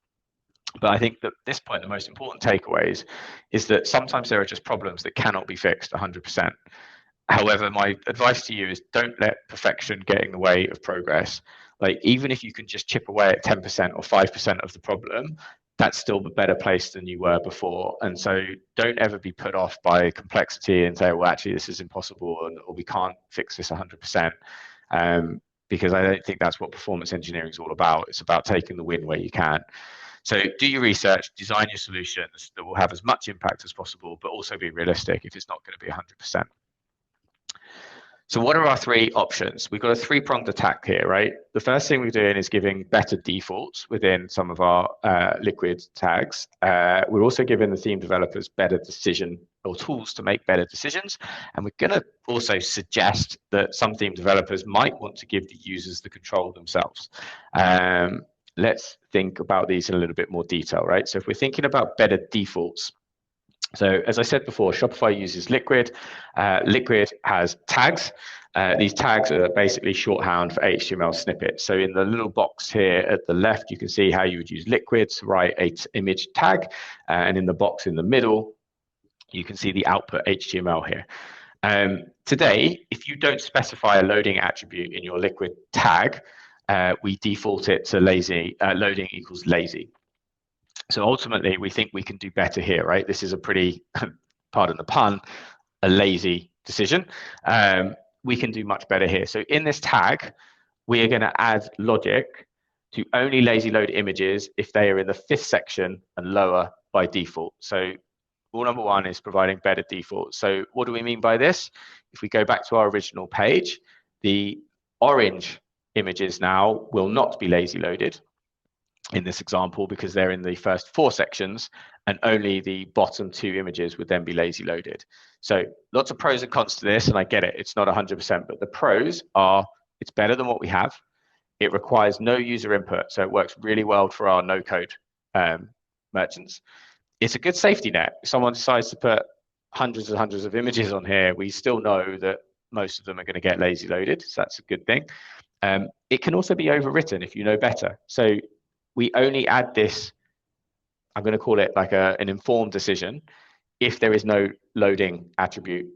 But I think that at this point, the most important takeaways is that sometimes there are just problems that cannot be fixed 100%. However, my advice to you is don't let perfection get in the way of progress. Like, even if you can just chip away at 10% or 5% of the problem, that's still a better place than you were before. And so don't ever be put off by complexity and say, well, actually, this is impossible, or we can't fix this 100%. Because I don't think that's what performance engineering is all about. It's about taking the win where you can. So do your research, design your solutions that will have as much impact as possible, but also be realistic if it's not going to be 100%. So what are our three options? We've got a three-pronged attack here, right? The first thing we're doing is giving better defaults within some of our liquid tags. We're also giving the theme developers better decision or tools to make better decisions. And we're going to also suggest that some theme developers might want to give the users the control themselves. Let's think about these in a little bit more detail, right? So if we're thinking about better defaults, so as I said before, Shopify uses Liquid. Liquid has tags. These tags are basically shorthand for HTML snippets. So in the little box here at the left, you can see how you would use Liquid to write an image tag. And in the box in the middle, you can see the output HTML here. Today, if you don't specify a loading attribute in your Liquid tag, we default it to lazy, loading equals lazy. So ultimately, we think we can do better here, right? This is a pretty, pardon the pun, a lazy decision. We can do much better here. So in this tag, we are going to add logic to only lazy load images if they are in the fifth section and lower by default. So rule number one is providing better defaults. So what do we mean by this? If we go back to our original page, the orange images now will not be lazy loaded in this example, because they're in the first four sections, and only the bottom two images would then be lazy loaded. So lots of pros and cons to this, and I get it, it's not 100%, but the pros are it's better than what we have. It requires no user input, so it works really well for our no-code merchants. It's a good safety net. If someone decides to put hundreds and hundreds of images on here, we still know that most of them are going to get lazy loaded, so that's a good thing. It can also be overwritten if you know better. So we only add this, I'm going to call it like an informed decision, if there is no loading attribute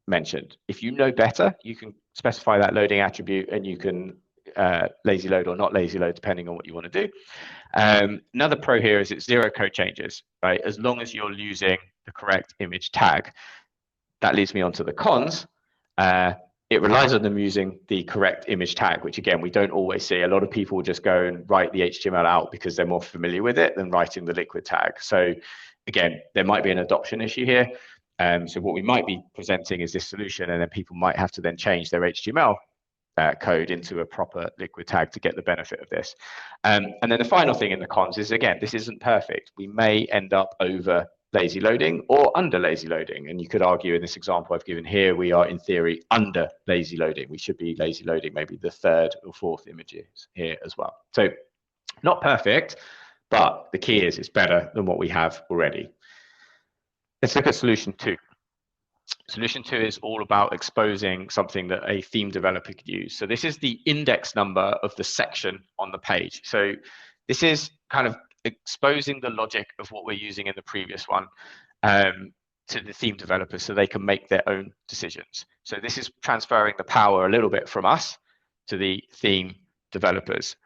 mentioned. If you know better, you can specify that loading attribute and you can lazy load or not lazy load, depending on what you want to do. Another pro here is it's zero code changes, right? As long as you're using the correct image tag. That leads me on to the cons. It relies on them using the correct image tag, which again, we don't always see. A lot of people just go and write the HTML out because they're more familiar with it than writing the liquid tag. So again, there might be an adoption issue here. So what we might be presenting is this solution, and then people might have to then change their HTML code into a proper liquid tag to get the benefit of this. And then the final thing in the cons is, again, this isn't perfect. We may end up over lazy loading or under lazy loading. And you could argue in this example I've given here, we are in theory under lazy loading. We should be lazy loading maybe the third or fourth images here as well. So not perfect, but the key is it's better than what we have already. Let's look at solution 2. Solution 2 is all about exposing something that a theme developer could use. So this is the index number of the section on the page. So this is kind of exposing the logic of what we're using in the previous one to the theme developers so they can make their own decisions. So this is transferring the power a little bit from us to the theme developers.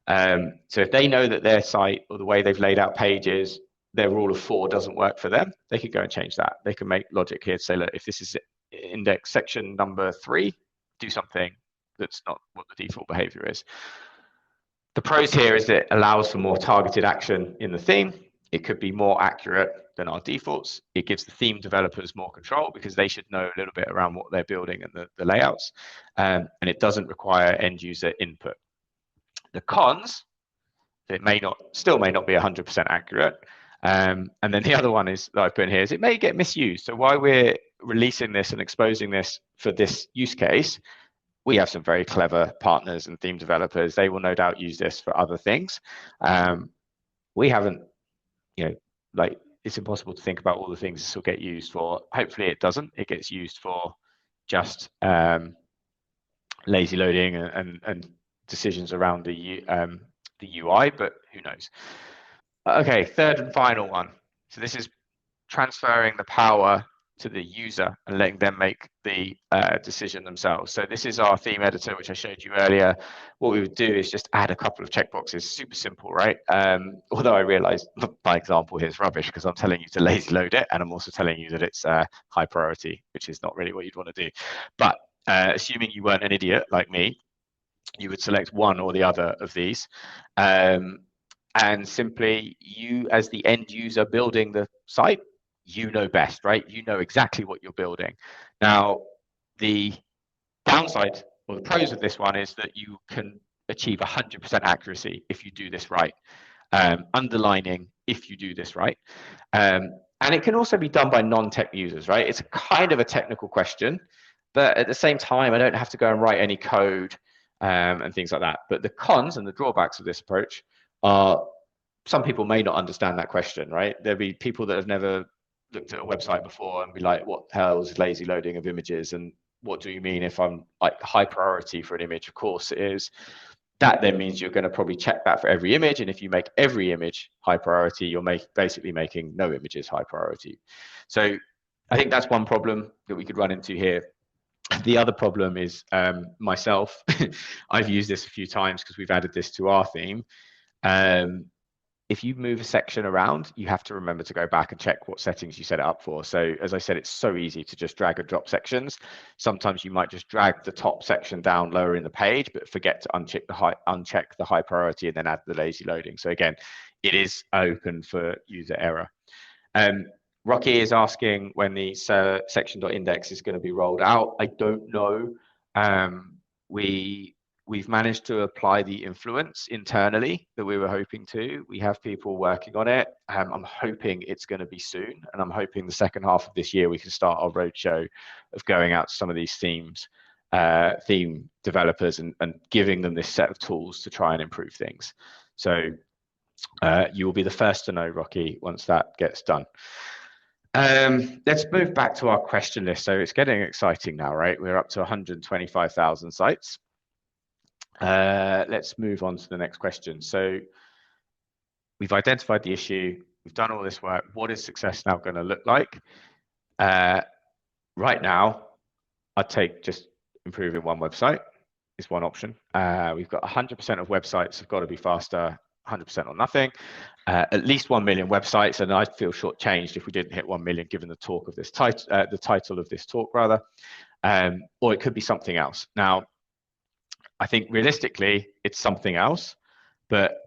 So if they know that their site or the way they've laid out pages, their rule of 4 doesn't work for them, they can go and change that. They can make logic here to say, look, if this is index section number 3, do something that's not what the default behavior is. The pros here is that it allows for more targeted action in the theme. It could be more accurate than our defaults. It gives the theme developers more control because they should know a little bit around what they're building and the layouts. And it doesn't require end user input. The cons, it still may not be 100% accurate. And then the other one is that I've put in here is it may get misused. So while we're releasing this and exposing this for this use case, we have some very clever partners and theme developers. They will no doubt use this for other things. We haven't, like it's impossible to think about all the things this will get used for. Hopefully it doesn't. It gets used for just lazy loading and decisions around the UI, but who knows? Okay, third and final one. So this is transferring the power to the user and letting them make the decision themselves. So this is our theme editor, which I showed you earlier. What we would do is just add a couple of checkboxes. Super simple, right? Although I realize my example here is rubbish because I'm telling you to lazy load it, and I'm also telling you that it's high priority, which is not really what you'd want to do. But assuming you weren't an idiot like me, you would select one or the other of these. And simply, you as the end user building the site, you know best, right? You know exactly what you're building. Now, the downside or the pros of this one is that you can achieve 100% accuracy if you do this right. Underlining if you do this right. And it can also be done by non-tech users, right? It's kind of a technical question, but at the same time, I don't have to go and write any code and things like that. But the cons and the drawbacks of this approach are some people may not understand that question, right? There'll be people that have never looked at a website before and be like, what the hell is lazy loading of images? And what do you mean if I'm like high priority for an image? Of course it is. That then means you're going to probably check that for every image. And if you make every image high priority, you're basically making no images high priority. So I think that's one problem that we could run into here. The other problem is myself. I've used this a few times because we've added this to our theme. If you move a section around, you have to remember to go back and check what settings you set it up for. So as I said, it's so easy to just drag and drop sections. Sometimes you might just drag the top section down lower in the page, but forget to uncheck the high priority and then add the lazy loading. So again, it is open for user error. Rocky is asking when the section.index is going to be rolled out. I don't know. We've managed to apply the influence internally that we were hoping to. We have people working on it. I'm hoping it's going to be soon, and I'm hoping the second half of this year we can start our roadshow of going out to some of these theme developers and giving them this set of tools to try and improve things. So you will be the first to know, Rocky, once that gets done. Let's move back to our question list. So it's getting exciting now, right? We're up to 125,000 sites. Let's move on to the next question. So we've identified the issue. we've done all this work. What is success now going to look like? Right now, I'd take just improving one website is one option. We've got 100% of websites have got to be faster, 100% or nothing. At least 1 million websites, and I'd feel shortchanged if we didn't hit 1 million, given the talk of this the title of this talk rather. Or it could be something else. Now, I think realistically, it's something else, but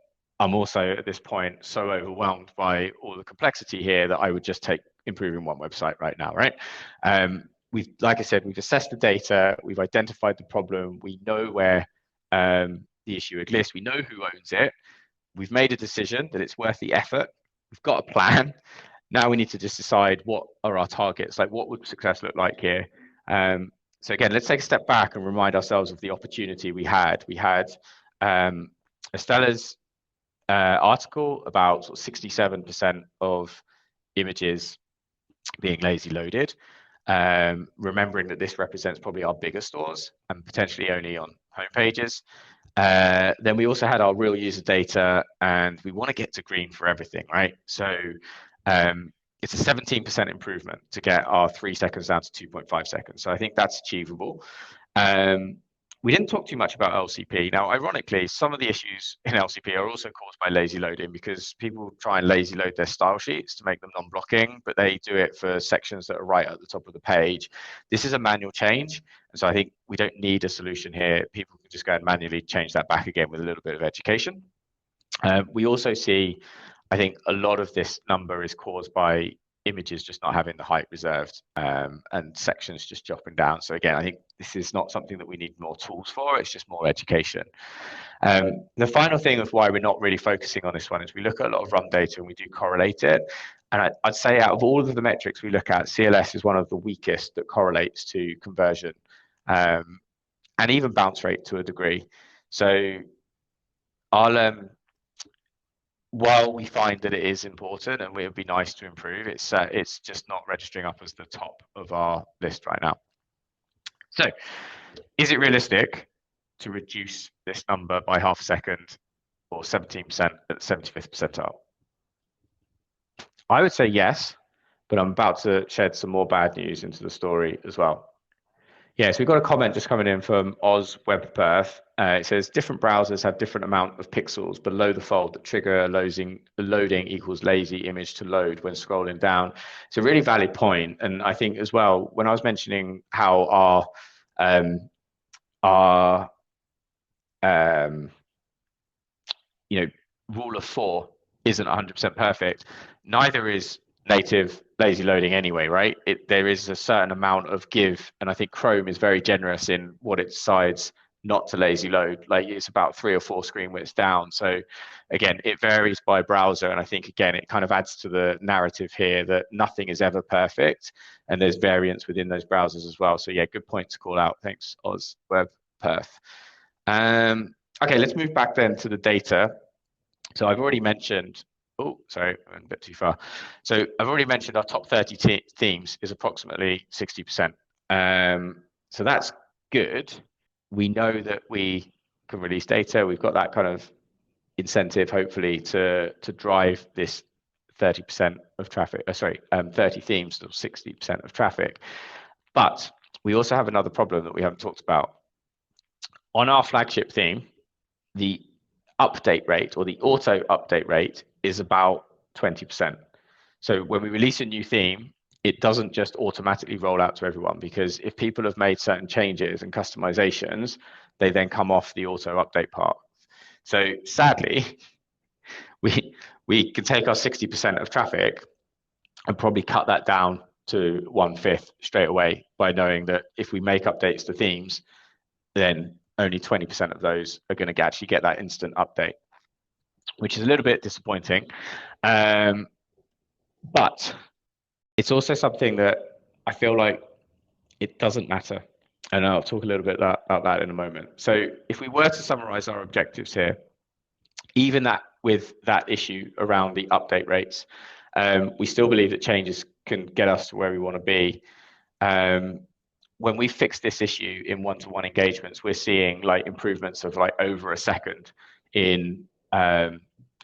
I'm also at this point so overwhelmed by all the complexity here that I would just take improving one website right now, right? Like I said, we've assessed the data, we've identified the problem, we know where the issue exists, we know who owns it, we've made a decision that it's worth the effort, we've got a plan. Now we need to just decide what are our targets, like what would success look like here. So again, let's take a step back and remind ourselves of the opportunity we had. We had Estella's article about 67% of images being lazy loaded. Remembering that this represents probably our bigger stores and potentially only on home pages. Then we also had our real user data, and we want to get to green for everything, right? So it's a 17% improvement to get our 3 seconds down to 2.5 seconds. So I think that's achievable. We didn't talk too much about LCP. Now, ironically, some of the issues in LCP are also caused by lazy loading, because people try and lazy load their style sheets to make them non-blocking, but they do it for sections that are right at the top of the page. This is a manual change, and so I think we don't need a solution here. People can just go and manually change that back again with a little bit of education. We also see, I think a lot of this number is caused by images just not having the height reserved, and sections just dropping down. So again, I think this is not something that we need more tools for, it's just more education. The final thing of why we're not really focusing on this one is we look at a lot of run data and we do correlate it. And I'd say out of all of the metrics we look at, CLS is one of the weakest that correlates to conversion, and even bounce rate to a degree. So while we find that it is important and it would be nice to improve, it's just not registering up as the top of our list right now. So is it realistic to reduce this number by half a second, or 17% at the 75th percentile? I would say yes, but I'm about to shed some more bad news into the story as well. Yeah, so we've got a comment just coming in from Oz Web Perf. It says different browsers have different amount of pixels below the fold that trigger loading equals lazy image to load when scrolling down. It's a really valid point, and I think as well, when I was mentioning how our rule of 4 isn't 100% perfect, neither is native lazy loading anyway, right? There is a certain amount of give, and I think Chrome is very generous in what it decides not to lazy load. Like it's about 3 or 4 screen widths down. So again, it varies by browser, and I think again it kind of adds to the narrative here that nothing is ever perfect, and there's variance within those browsers as well. So yeah, good point to call out. Thanks, Oz Web Perth. Okay, let's move back then to the data. So I've already mentioned, oh, sorry, I went a bit too far. So I've already mentioned our top 30 themes is approximately 60%. So that's good. We know that we can release data. We've got that kind of incentive, hopefully, to drive this 30% of traffic, 30 themes to 60% of traffic. But we also have another problem that we haven't talked about. On our flagship theme, the update rate, or the auto update rate, is about 20%. So when we release a new theme, it doesn't just automatically roll out to everyone, because if people have made certain changes and customizations, they then come off the auto update part. So sadly, we can take our 60% of traffic and probably cut that down to 1/5 straight away by knowing that if we make updates to themes, then only 20% of those are going to actually get that instant update, which is a little bit disappointing. But it's also something that I feel like it doesn't matter. And I'll talk a little bit about that in a moment. So if we were to summarize our objectives here, even that with that issue around the update rates, we still believe that changes can get us to where we want to be. When we fix this issue in one-to-one engagements, we're seeing like improvements of like over a second in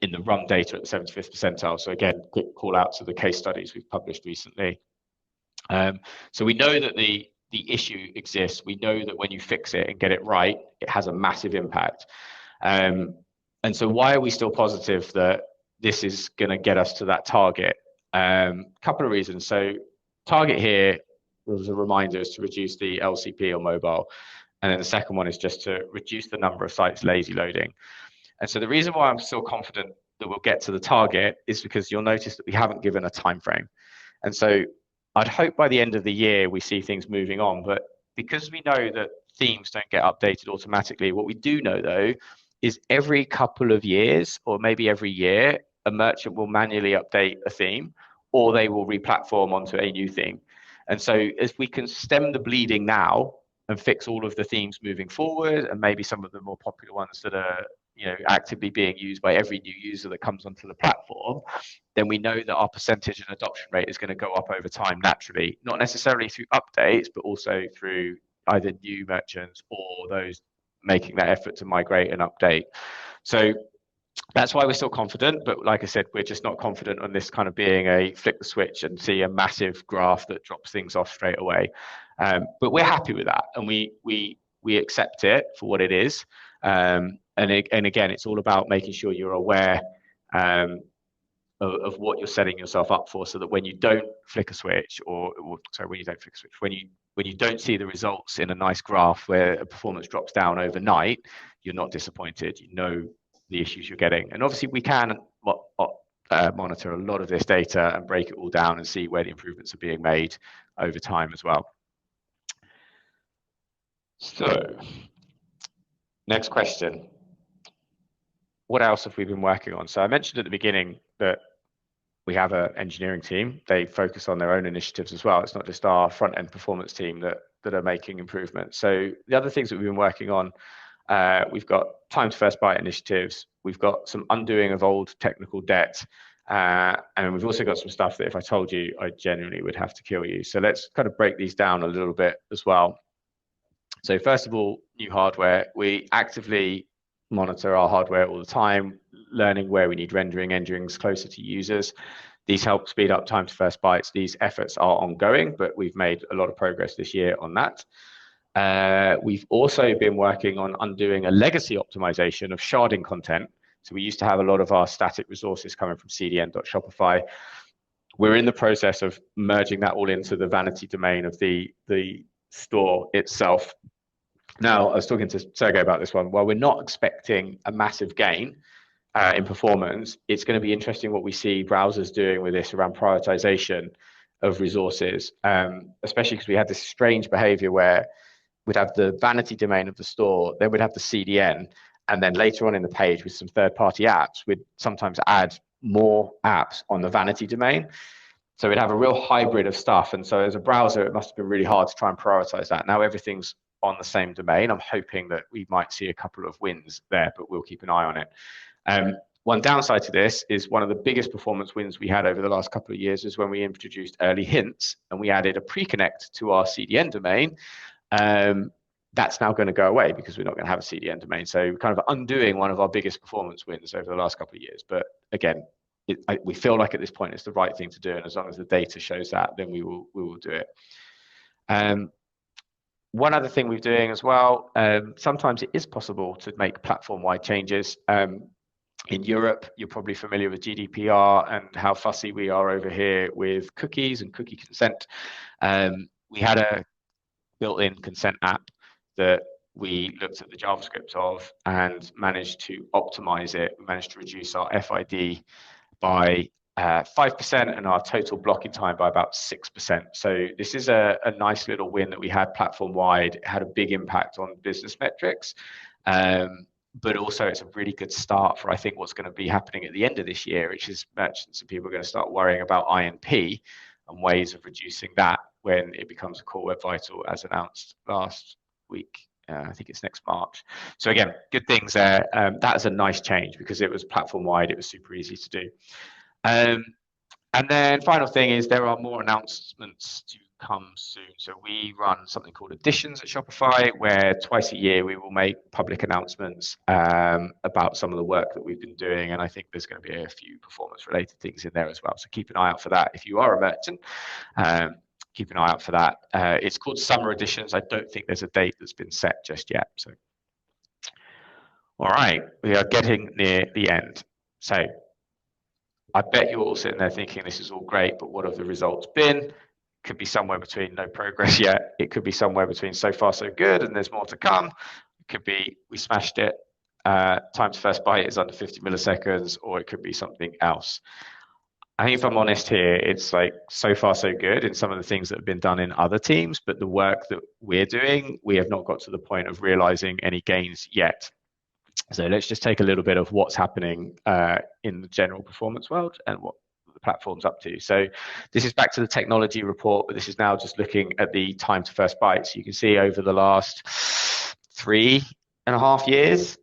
in the run data at the 75th percentile. So again, quick call out to the case studies we've published recently. So we know that the issue exists. We know that when you fix it and get it right, it has a massive impact. And so why are we still positive that this is going to get us to that target? Couple of reasons. So target here, as a reminder, is to reduce the LCP on mobile. And then the second one is just to reduce the number of sites lazy loading. And so the reason why I'm still confident that we'll get to the target is because you'll notice that we haven't given a time frame. And so I'd hope by the end of the year we see things moving on, but because we know that themes don't get updated automatically, what we do know though is every couple of years or maybe every year, a merchant will manually update a theme or they will re-platform onto a new theme. And so if we can stem the bleeding now and fix all of the themes moving forward, and maybe some of the more popular ones that are actively being used by every new user that comes onto the platform, then we know that our percentage and adoption rate is going to go up over time naturally, not necessarily through updates, but also through either new merchants or those making that effort to migrate and update. So that's why we're still confident, but like I said, we're just not confident on this kind of being a flick the switch and see a massive graph that drops things off straight away. But we're happy with that, and we accept it for what it is. And again, it's all about making sure you're aware of what you're setting yourself up for, so that when you don't flick a switch, when you don't see the results in a nice graph where a performance drops down overnight, you're not disappointed. You know the issues you're getting, and obviously we can monitor a lot of this data and break it all down and see where the improvements are being made over time as well. So, next question. What else have we been working on? So I mentioned at the beginning that we have an engineering team. They focus on their own initiatives as well. It's not just our front-end performance team that are making improvements. So the other things that we've been working on, we've got time to first byte initiatives. We've got some undoing of old technical debt. And we've also got some stuff that if I told you, I genuinely would have to kill you. So let's kind of break these down a little bit as well. So first of all, new hardware. We actively monitor our hardware all the time, learning where we need rendering engines closer to users. These help speed up time to first bytes. These efforts are ongoing, but we've made a lot of progress this year on that. We've also been working on undoing a legacy optimization of sharding content. So we used to have a lot of our static resources coming from cdn.shopify. We're in the process of merging that all into the vanity domain of the store itself. Now, I was talking to Sergey about this one. While we're not expecting a massive gain in performance, it's going to be interesting what we see browsers doing with this around prioritization of resources, especially because we had this strange behavior where we'd have the vanity domain of the store, then we'd have the CDN, and then later on in the page with some third-party apps, we'd sometimes add more apps on the vanity domain. So we'd have a real hybrid of stuff. And so as a browser, it must have been really hard to try and prioritize that. Now everything's on the same domain. I'm hoping that we might see a couple of wins there, but we'll keep an eye on it. One downside to this is one of the biggest performance wins we had over the last couple of years is when we introduced early hints and we added a pre-connect to our CDN domain. That's now going to go away because we're not going to have a CDN domain. So we're kind of undoing one of our biggest performance wins over the last couple of years. But again, we feel like at this point it's the right thing to do, and as long as the data shows that, then we will do it. One other thing we're doing as well, sometimes it is possible to make platform-wide changes. In Europe, you're probably familiar with GDPR and how fussy we are over here with cookies and cookie consent. We had a built-in consent app that we looked at the JavaScript of and managed to optimize it. We managed to reduce our FID by 5% and our total blocking time by about 6%. So this is a nice little win that we had platform-wide. It had a big impact on business metrics, but also it's a really good start for, I think, what's going to be happening at the end of this year, which is merchants and people are going to start worrying about INP and ways of reducing that when it becomes a core web vital, as announced last week. I think it's next March. So again, good things there. That is a nice change because it was platform-wide. It was super easy to do. And then final thing is there are more announcements to come soon. So we run something called Editions at Shopify, where twice a year we will make public announcements about some of the work that we've been doing. And I think there's going to be a few performance related things in there as well. So keep an eye out for that. If you are a merchant, keep an eye out for that. It's called Summer Editions. I don't think there's a date that's been set just yet. So, all right, we are getting near the end. So I bet you're all sitting there thinking this is all great, but what have the results been? Could be somewhere between no progress yet. It could be somewhere between so far so good and there's more to come. It could be we smashed it. Time to first byte is under 50 milliseconds, or it could be something else. I think if I'm honest here, it's like so far so good in some of the things that have been done in other teams, but the work that we're doing, we have not got to the point of realizing any gains yet. So let's just take a little bit of what's happening in the general performance world and what the platform's up to. So this is back to the technology report, but this is now just looking at the time to first byte. So you can see over the last 3.5 years,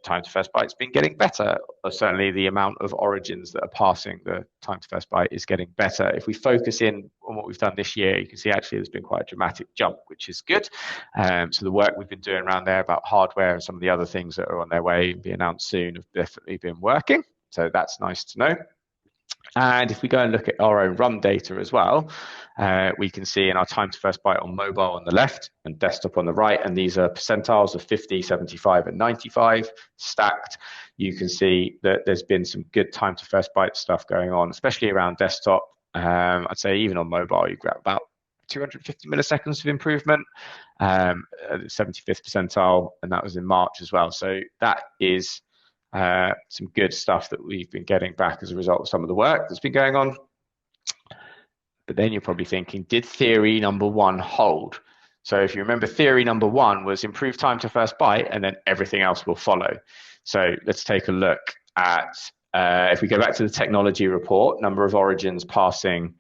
time to first byte has been getting better. Certainly the amount of origins that are passing the time to first byte is getting better. If we focus in on what we've done this year, you can see actually there's been quite a dramatic jump, which is good. So the work we've been doing around there about hardware and some of the other things that are on their way and be announced soon have definitely been working. So that's nice to know. And if we go and look at our own run data as well, we can see in our time to first byte on mobile on the left and desktop on the right, and these are percentiles of 50, 75, and 95 stacked. You can see that there's been some good time to first byte stuff going on, especially around desktop. I'd say even on mobile, you grab about 250 milliseconds of improvement, 75th percentile, and that was in March as well. So that is some good stuff that we've been getting back as a result of some of the work that's been going on. But then you're probably thinking, did theory number one hold? So if you remember, theory number one was improve time to first byte and then everything else will follow. So let's take a look at, if we go back to the technology report, number of origins passing,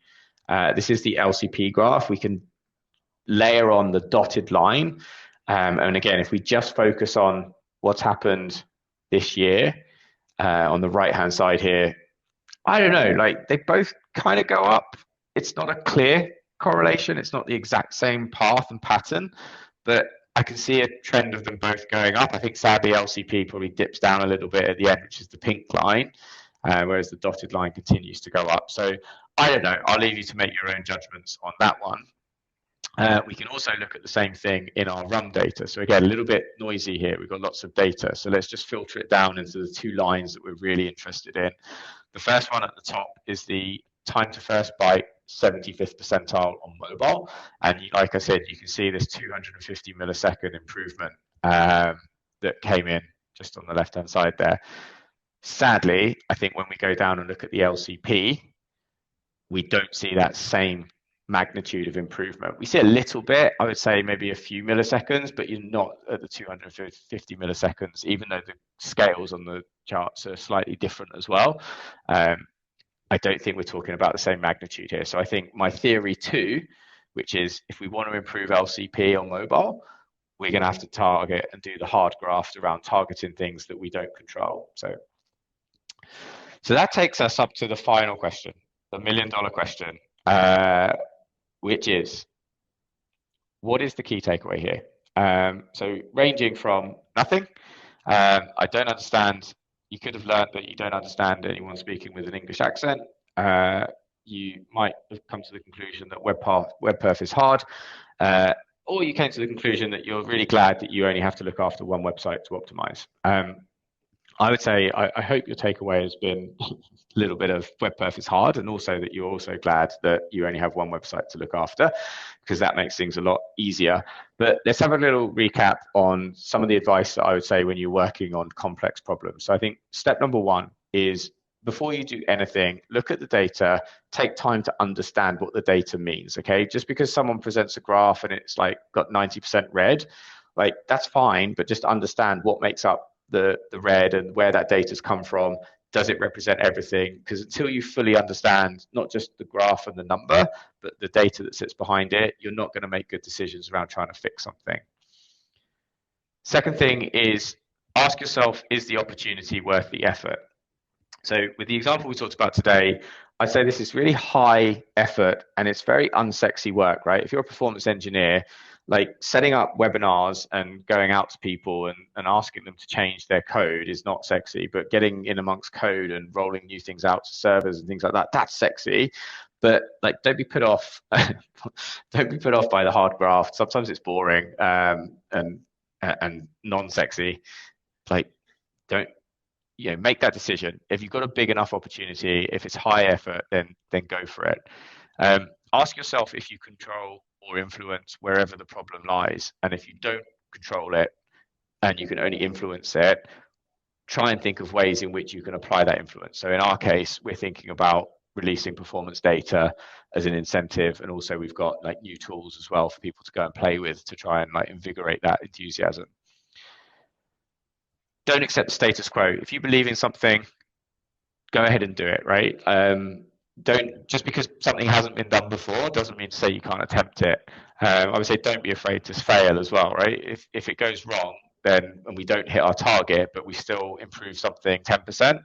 this is the LCP graph. We can layer on the dotted line. And again, if we just focus on what's happened this year, on the right hand side here, I don't know, like they both kind of go up. It's not a clear correlation, it's not the exact same path and pattern, but I can see a trend of them both going up. I think sadly LCP probably dips down a little bit at the end, which is the pink line, whereas the dotted line continues to go up. So I don't know, I'll leave you to make your own judgments on that one. We can also look at the same thing in our run data. So again, a little bit noisy here. We've got lots of data. So let's just filter it down into the two lines that we're really interested in. The first one at the top is the time to first byte 75th percentile on mobile. And like I said, you can see this 250 millisecond improvement that came in just on the left-hand side there. Sadly, I think when we go down and look at the LCP, we don't see that same magnitude of improvement. We see a little bit, I would say maybe a few milliseconds, but you're not at the 250 milliseconds, even though the scales on the charts are slightly different as well. I don't think we're talking about the same magnitude here. So I think my theory two, which is if we want to improve LCP on mobile, we're going to have to target and do the hard graft around targeting things that we don't control. So that takes us up to the final question, the $1 million question, which is, what is the key takeaway here? So ranging from nothing, I don't understand. You could have learned that you don't understand anyone speaking with an English accent. You might have come to the conclusion that Web Perf is hard, or you came to the conclusion that you're really glad that you only have to look after one website to optimize. I would say I hope your takeaway has been a little bit of Web Perf is hard, and also that you're also glad that you only have one website to look after, because that makes things a lot easier. But let's have a little recap on some of the advice that I would say when you're working on complex problems. So I think step number one is, before you do anything, look at the data, take time to understand what the data means, okay? Just because someone presents a graph and it's like got 90% red, like that's fine, but just understand what makes up the red and where that data's come from. Does it represent everything? Because until you fully understand not just the graph and the number, but the data that sits behind it, you're not going to make good decisions around trying to fix something. Second thing is, ask yourself, is the opportunity worth the effort? So with the example we talked about today, I'd say this is really high effort and it's very unsexy work, right? If you're a performance engineer, like setting up webinars and going out to people and asking them to change their code is not sexy, but getting in amongst code and rolling new things out to servers and things like that, that's sexy. But like, don't be put off, don't be put off by the hard graft. Sometimes it's boring and non-sexy. Like, don't make that decision. If you've got a big enough opportunity, if it's high effort, then go for it. Ask yourself if you control or influence wherever the problem lies, and if you don't control it and you can only influence it, try and think of ways in which you can apply that influence. So in our case, we're thinking about releasing performance data as an incentive, and also we've got like new tools as well for people to go and play with to try and like invigorate that enthusiasm. Don't accept the status quo. If you believe in something, go ahead and do it, right? Don't, just because something hasn't been done before doesn't mean to say you can't attempt it. I would say don't be afraid to fail as well, right? If it goes wrong, then and we don't hit our target, but we still improve something 10%.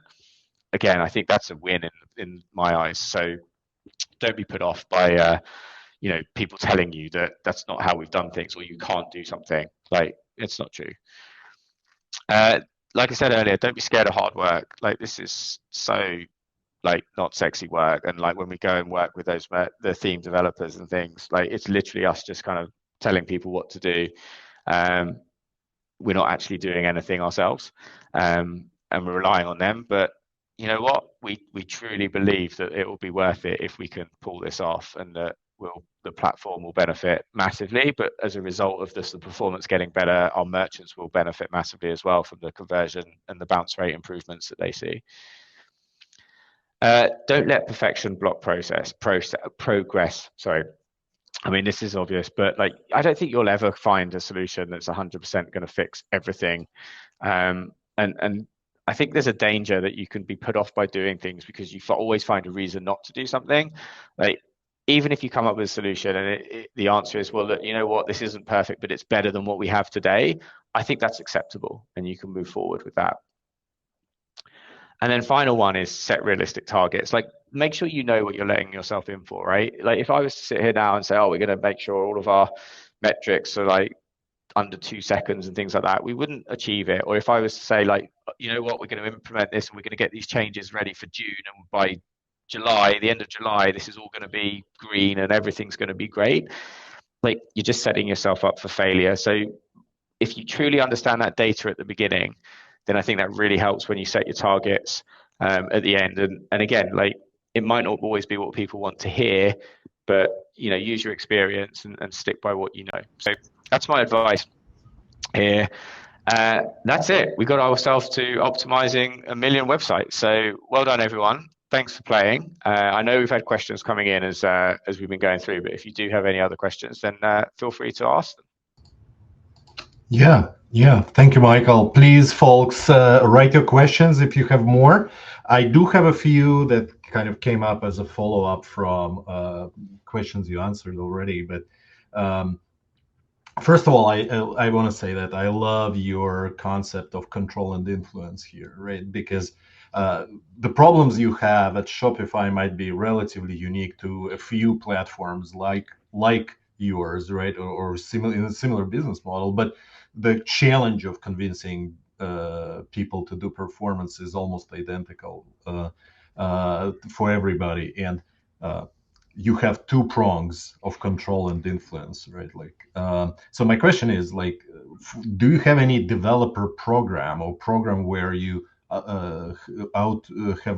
Again, I think that's a win in my eyes. So don't be put off by people telling you that that's not how we've done things or you can't do something. Like, it's not true. Like I said earlier, don't be scared of hard work. Like, this is so like not sexy work, and like when we go and work with the theme developers and things, like it's literally us just kind of telling people what to do. We're not actually doing anything ourselves, and we're relying on them. But you know what? We truly believe that it will be worth it if we can pull this off, and that the platform will benefit massively. But as a result of this, the performance getting better, our merchants will benefit massively as well from the conversion and the bounce rate improvements that they see. Don't let perfection block progress. Sorry. I mean, this is obvious, but like, I don't think you'll ever find a solution that's 100% going to fix everything. And I think there's a danger that you can be put off by doing things because you always find a reason not to do something. Like, even if you come up with a solution and the answer is, well, look, you know what, this isn't perfect, but it's better than what we have today, I think that's acceptable and you can move forward with that. And then final one is set realistic targets. Like, make sure you know what you're letting yourself in for, right? Like, if I was to sit here now and say, oh, we're going to make sure all of our metrics are like under 2 seconds and things like that, we wouldn't achieve it. Or if I was to say, like, you know what, we're going to implement this and we're going to get these changes ready for June, and by July, the end of July, this is all going to be green and everything's going to be great. Like, you're just setting yourself up for failure. So if you truly understand that data at the beginning, then I think that really helps when you set your targets at the end. And again, like, it might not always be what people want to hear, but use your experience and stick by what you know. So that's my advice here. That's it. We got ourselves to optimizing 1 million websites. So well done, everyone. Thanks for playing. I know we've had questions coming in as we've been going through, but if you do have any other questions, then feel free to ask them. Yeah. Thank you, Michael. Please, folks, write your questions if you have more. I do have a few that kind of came up as a follow-up from questions you answered already. But first of all, I want to say that I love your concept of control and influence here, right? Because the problems you have at Shopify might be relatively unique to a few platforms like yours, right, or similar in a similar business model. But the challenge of convincing people to do performance is almost identical for everybody, and you have 2 prongs of control and influence, right? Like, so my question is, like, do you have any developer program or program where you have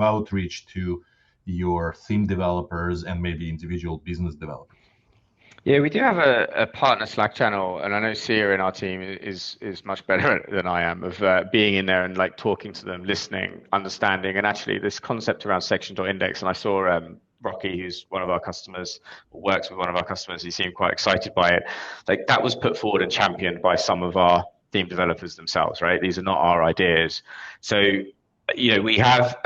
outreach to your theme developers and maybe individual business developers? Yeah, we do have a partner Slack channel, and I know Sia in our team is much better than I am of being in there and like talking to them, listening, understanding, and actually this concept around section.index. And I saw Rocky, who's one of our customers, works with one of our customers. He seemed quite excited by it. Like, that was put forward and championed by some of our theme developers themselves, right? These are not our ideas. So, we have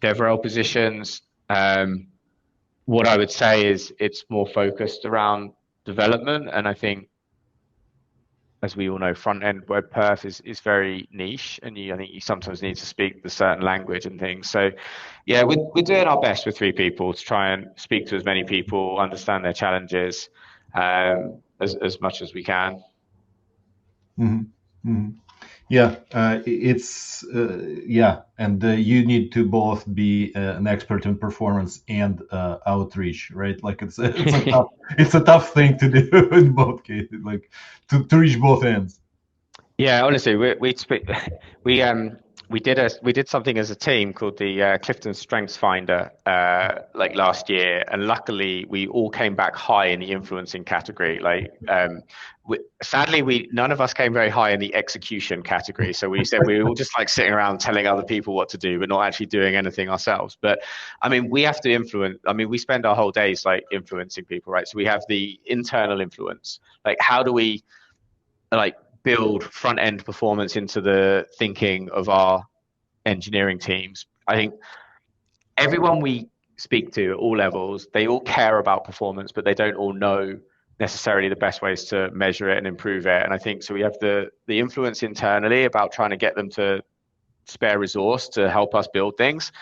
DevRel positions. What I would say is it's more focused around development, and I think as we all know, front end web perf is very niche, and I think you sometimes need to speak the certain language and things. So, yeah, we're doing our best with 3 people to try and speak to as many people, understand their challenges, as much as we can. Mhm. Mhm. Yeah, it's yeah, and you need to both be an expert in performance and outreach, right? Like it's a tough thing to do in both cases, like to reach both ends. Yeah, honestly, we we did something as a team called the Clifton Strengths Finder like last year, and luckily we all came back high in the influencing category. Like, sadly, we none of us came very high in the execution category. So we said we were all just like sitting around telling other people what to do, but not actually doing anything ourselves. But I mean, we have to influence. I mean, we spend our whole days like influencing people, right? So we have the internal influence. Like, how do we like build front end performance into the thinking of our engineering teams? I think everyone we speak to at all levels, they all care about performance, but they don't all know necessarily the best ways to measure it and improve it. And I think so we have the influence internally about trying to get them to spare resource to help us build things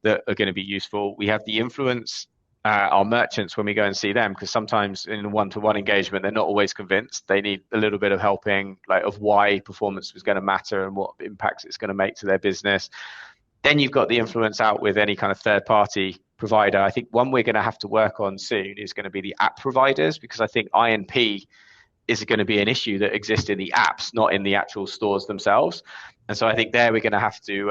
that are going to be useful. We have the influence our merchants when we go and see them, because sometimes in a one-to-one engagement they're not always convinced. They need a little bit of helping, like of why performance is going to matter and what impacts it's going to make to their business. Then you've got the influence out with any kind of third-party provider. I think one we're going to have to work on soon is going to be the app providers, because I think INP is going to be an issue that exists in the apps, not in the actual stores themselves. And so I think there we're going to have to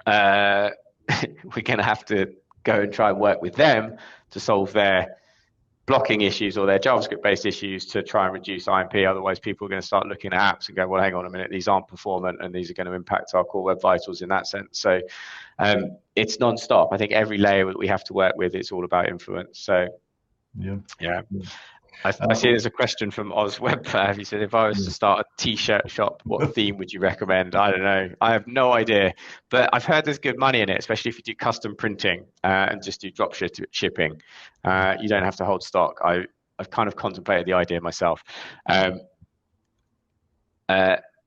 we're going to have to go and try and work with them to solve their blocking issues or their JavaScript based issues to try and reduce IMP. Otherwise, people are going to start looking at apps and go, well, hang on a minute, these aren't performant and these are going to impact our core web vitals in that sense. So it's non-stop. I think every layer that we have to work with, it's all about influence. So Yeah. yeah. I see there's a question from Oz Webper. He said, if I was to start a t-shirt shop, what theme would you recommend? I don't know. I have no idea, but I've heard there's good money in it, especially if you do custom printing and just do drop shipping. You don't have to hold stock. I've kind of contemplated the idea myself. I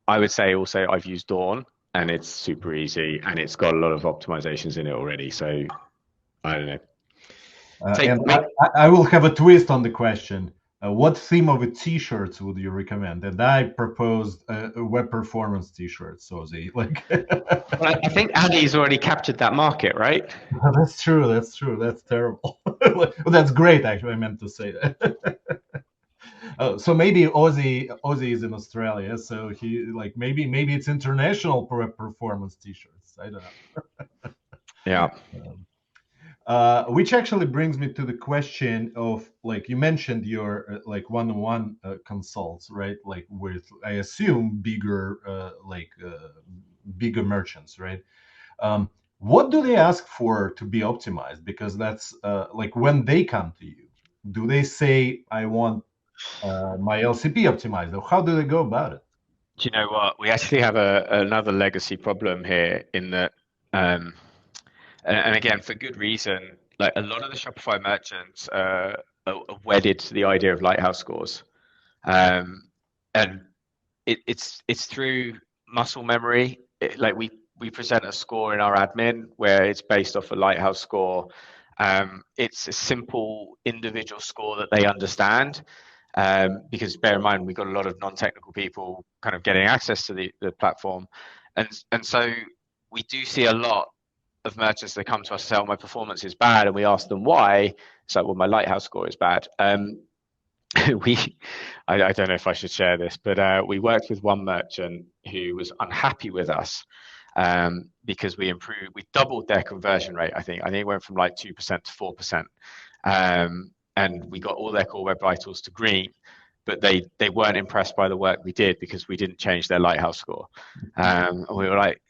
would say also I've used Dawn, and it's super easy and it's got a lot of optimizations in it already. So I don't know. And I will have a twist on the question. What theme of a t-shirts would you recommend? And I proposed a web performance t-shirt. So like, well, I think Addy's already captured that market, right? That's true. That's true. That's terrible. Well, that's great. Actually, I meant to say that. So maybe Ozzy is in Australia. So he like maybe it's international performance t-shirts. I don't know. Yeah. Which actually brings me to the question of, like, you mentioned your like one-on-one consults, right? Like with, I assume, bigger merchants, right? What do they ask for to be optimized? Because that's like when they come to you, do they say, I want my LCP optimized? Or how do they go about it? Do you know what? We actually have another legacy problem here in that, and again, for good reason, like a lot of the Shopify merchants are wedded to the idea of lighthouse scores. And it's through muscle memory. Like we present a score in our admin where it's based off a lighthouse score. It's a simple individual score that they understand. Because bear in mind, we've got a lot of non-technical people kind of getting access to the platform. And so we do see a lot of merchants that come to us and say, oh, my performance is bad. And we ask them why. It's like, well, my lighthouse score is bad. we I don't know if I should share this, but we worked with one merchant who was unhappy with us because we doubled their conversion rate. I think it went from like 2% to 4%, and we got all their core web vitals to green, but they weren't impressed by the work we did because we didn't change their lighthouse score. And we were like,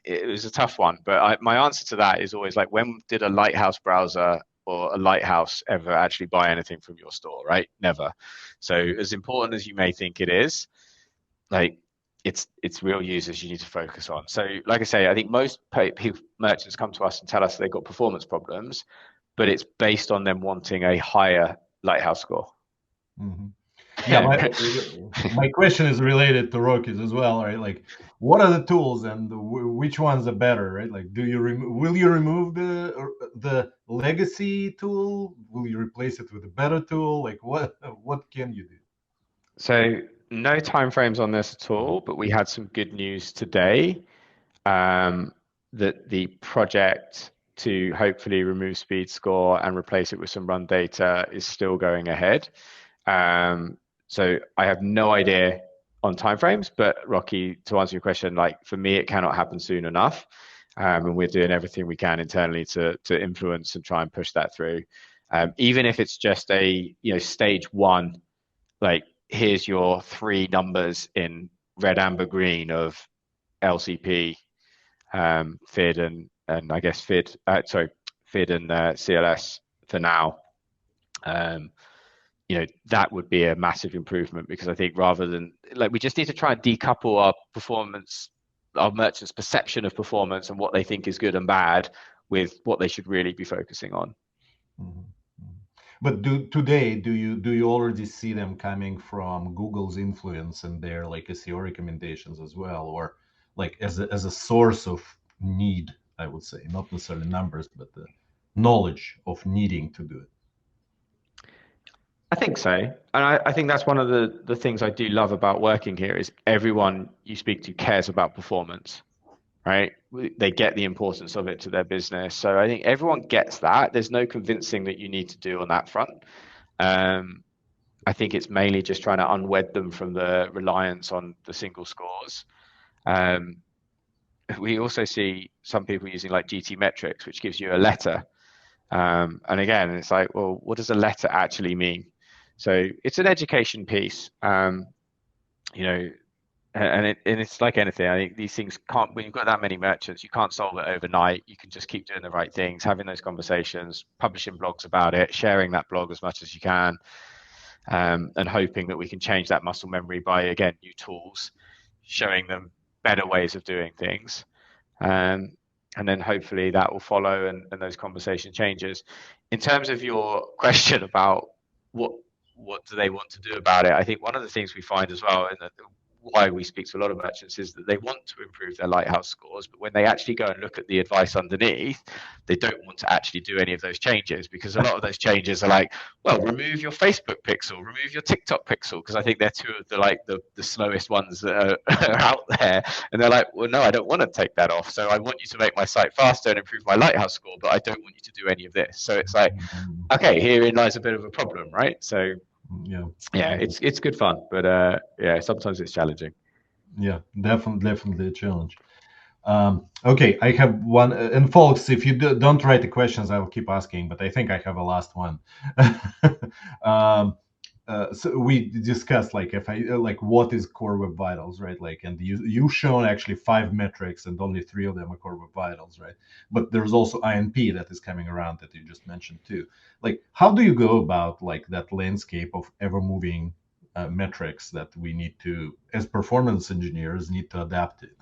it was a tough one, but my answer to that is always like, when did a lighthouse browser or a lighthouse ever actually buy anything from your store, right? Never. So as important as you may think it is, like it's real users you need to focus on. So like I say, I think most merchants come to us and tell us they've got performance problems, but it's based on them wanting a higher lighthouse score. Mm-hmm. Yeah, my question is related to rookies as well, right? Like, what are the tools and which ones are better, right? Like, will you remove the legacy tool? Will you replace it with a better tool? Like, what can you do? So no timeframes on this at all, but we had some good news today, um, that the project to hopefully remove speed score and replace it with some run data is still going ahead. So I have no idea on timeframes, but Rocky, to answer your question, like for me, it cannot happen soon enough. And we're doing everything we can internally to influence and try and push that through. Even if it's just a stage one, like here's your three numbers in red, amber, green of LCP, FID, and I guess FID, FID and CLS for now. That would be a massive improvement, because I think rather than we just need to try and decouple our performance, our merchants' perception of performance and what they think is good and bad with what they should really be focusing on. Mm-hmm. But today, do you already see them coming from Google's influence and their like SEO recommendations as well, or like as a source of need? I would say not necessarily numbers, but the knowledge of needing to do it. I think so. And I think that's one of the things I do love about working here is everyone you speak to cares about performance, right? They get the importance of it to their business. So I think everyone gets that. There's no convincing that you need to do on that front. I think it's mainly just trying to unwed them from the reliance on the single scores. We also see some people using like GT metrics, which gives you a letter. And again, it's like, well, what does a letter actually mean? So it's an education piece, you know, and it's like anything. I think these things can't, when you've got that many merchants, you can't solve it overnight. You can just keep doing the right things, having those conversations, publishing blogs about it, sharing that blog as much as you can, and hoping that we can change that muscle memory by, again, new tools, showing them better ways of doing things. And then hopefully that will follow, and those conversation changes. In terms of your question about what do they want to do about it, I think one of the things we find as well, and why we speak to a lot of merchants, is that they want to improve their lighthouse scores, but when they actually go and look at the advice underneath, they don't want to actually do any of those changes, because a lot of those changes are like, well, remove your Facebook pixel, remove your TikTok pixel, because I think they're two of the slowest ones that are out there. And they're like, well, no, I don't want to take that off. So I want you to make my site faster and improve my lighthouse score, but I don't want you to do any of this. So it's like, okay, herein lies a bit of a problem, right? So yeah, it's good fun, but yeah, sometimes it's challenging. Yeah, definitely a challenge. Okay, I have one, and folks, if you don't write the questions, I will keep asking, but I think I have a last one. So we discussed like if I like what is core web vitals, right? Like, and you've shown actually 5 metrics, and only 3 of them are core web vitals, right? But there's also INP that is coming around that you just mentioned too. Like, how do you go about like that landscape of ever moving metrics that we need to, as performance engineers, need to adapt it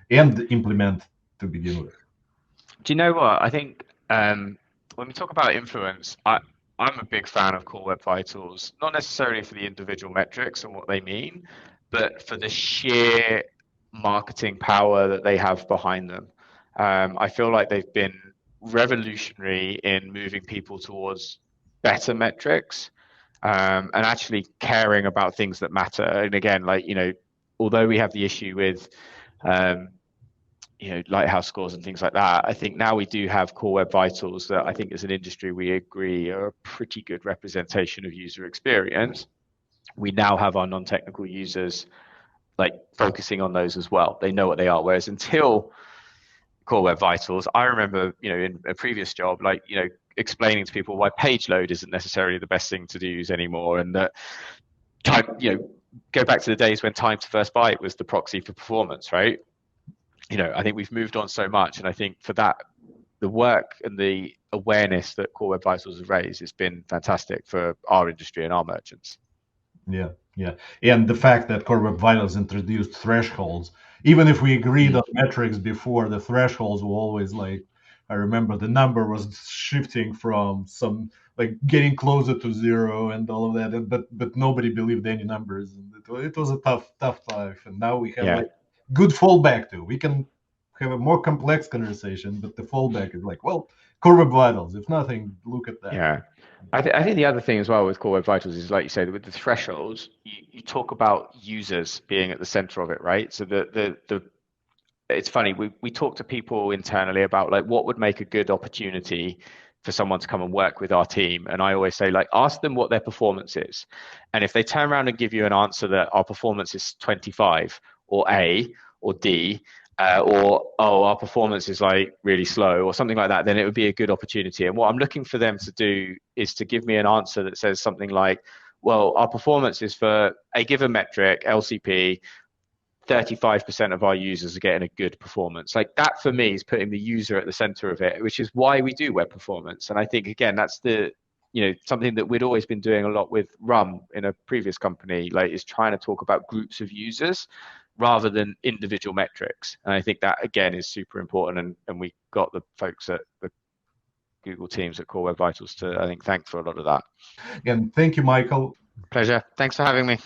and implement to begin with? Do you know what? I think when we talk about influence, I'm a big fan of Core Web Vitals, not necessarily for the individual metrics and what they mean, but for the sheer marketing power that they have behind them. I feel like they've been revolutionary in moving people towards better metrics, and actually caring about things that matter. And again, like, although we have the issue with um, lighthouse scores and things like that, I think now we do have Core Web Vitals that I think as an industry we agree are a pretty good representation of user experience. We now have our non-technical users like focusing on those as well. They know what they are. Whereas until Core Web Vitals, I remember, in a previous job, like, explaining to people why page load isn't necessarily the best thing to use anymore, and that time, go back to the days when time to first byte was the proxy for performance, right? I think we've moved on so much, and I think for that, the work and the awareness that Core Web Vitals has raised has been fantastic for our industry and our merchants. Yeah, and the fact that Core Web Vitals introduced thresholds, even if we agreed on metrics before, the thresholds were always like, I remember the number was shifting from some like getting closer to zero and all of that. But nobody believed any numbers, and it was a tough life. And now we have Yeah. like good fallback too. We can have a more complex conversation, but the fallback is like, well, core web vitals. If nothing, look at that. Yeah. I think the other thing as well with Core Web Vitals is, like you say, with the thresholds, you talk about users being at the center of it, right? So the it's funny, we talk to people internally about like what would make a good opportunity for someone to come and work with our team. And I always say, like, ask them what their performance is. And if they turn around and give you an answer that our performance is 25 or A or D, or oh, our performance is like really slow or something like that, then it would be a good opportunity. And what I'm looking for them to do is to give me an answer that says something like, well, our performance is for a given metric, LCP, 35% of our users are getting a good performance. Like that for me is putting the user at the center of it, which is why we do web performance. And I think again, that's something that we'd always been doing a lot with Rum in a previous company, like is trying to talk about groups of users rather than individual metrics. And I think that again is super important. And we got the folks at the Google teams at Core Web Vitals to, I think, thank for a lot of that. Again, thank you, Michael. Pleasure. Thanks for having me.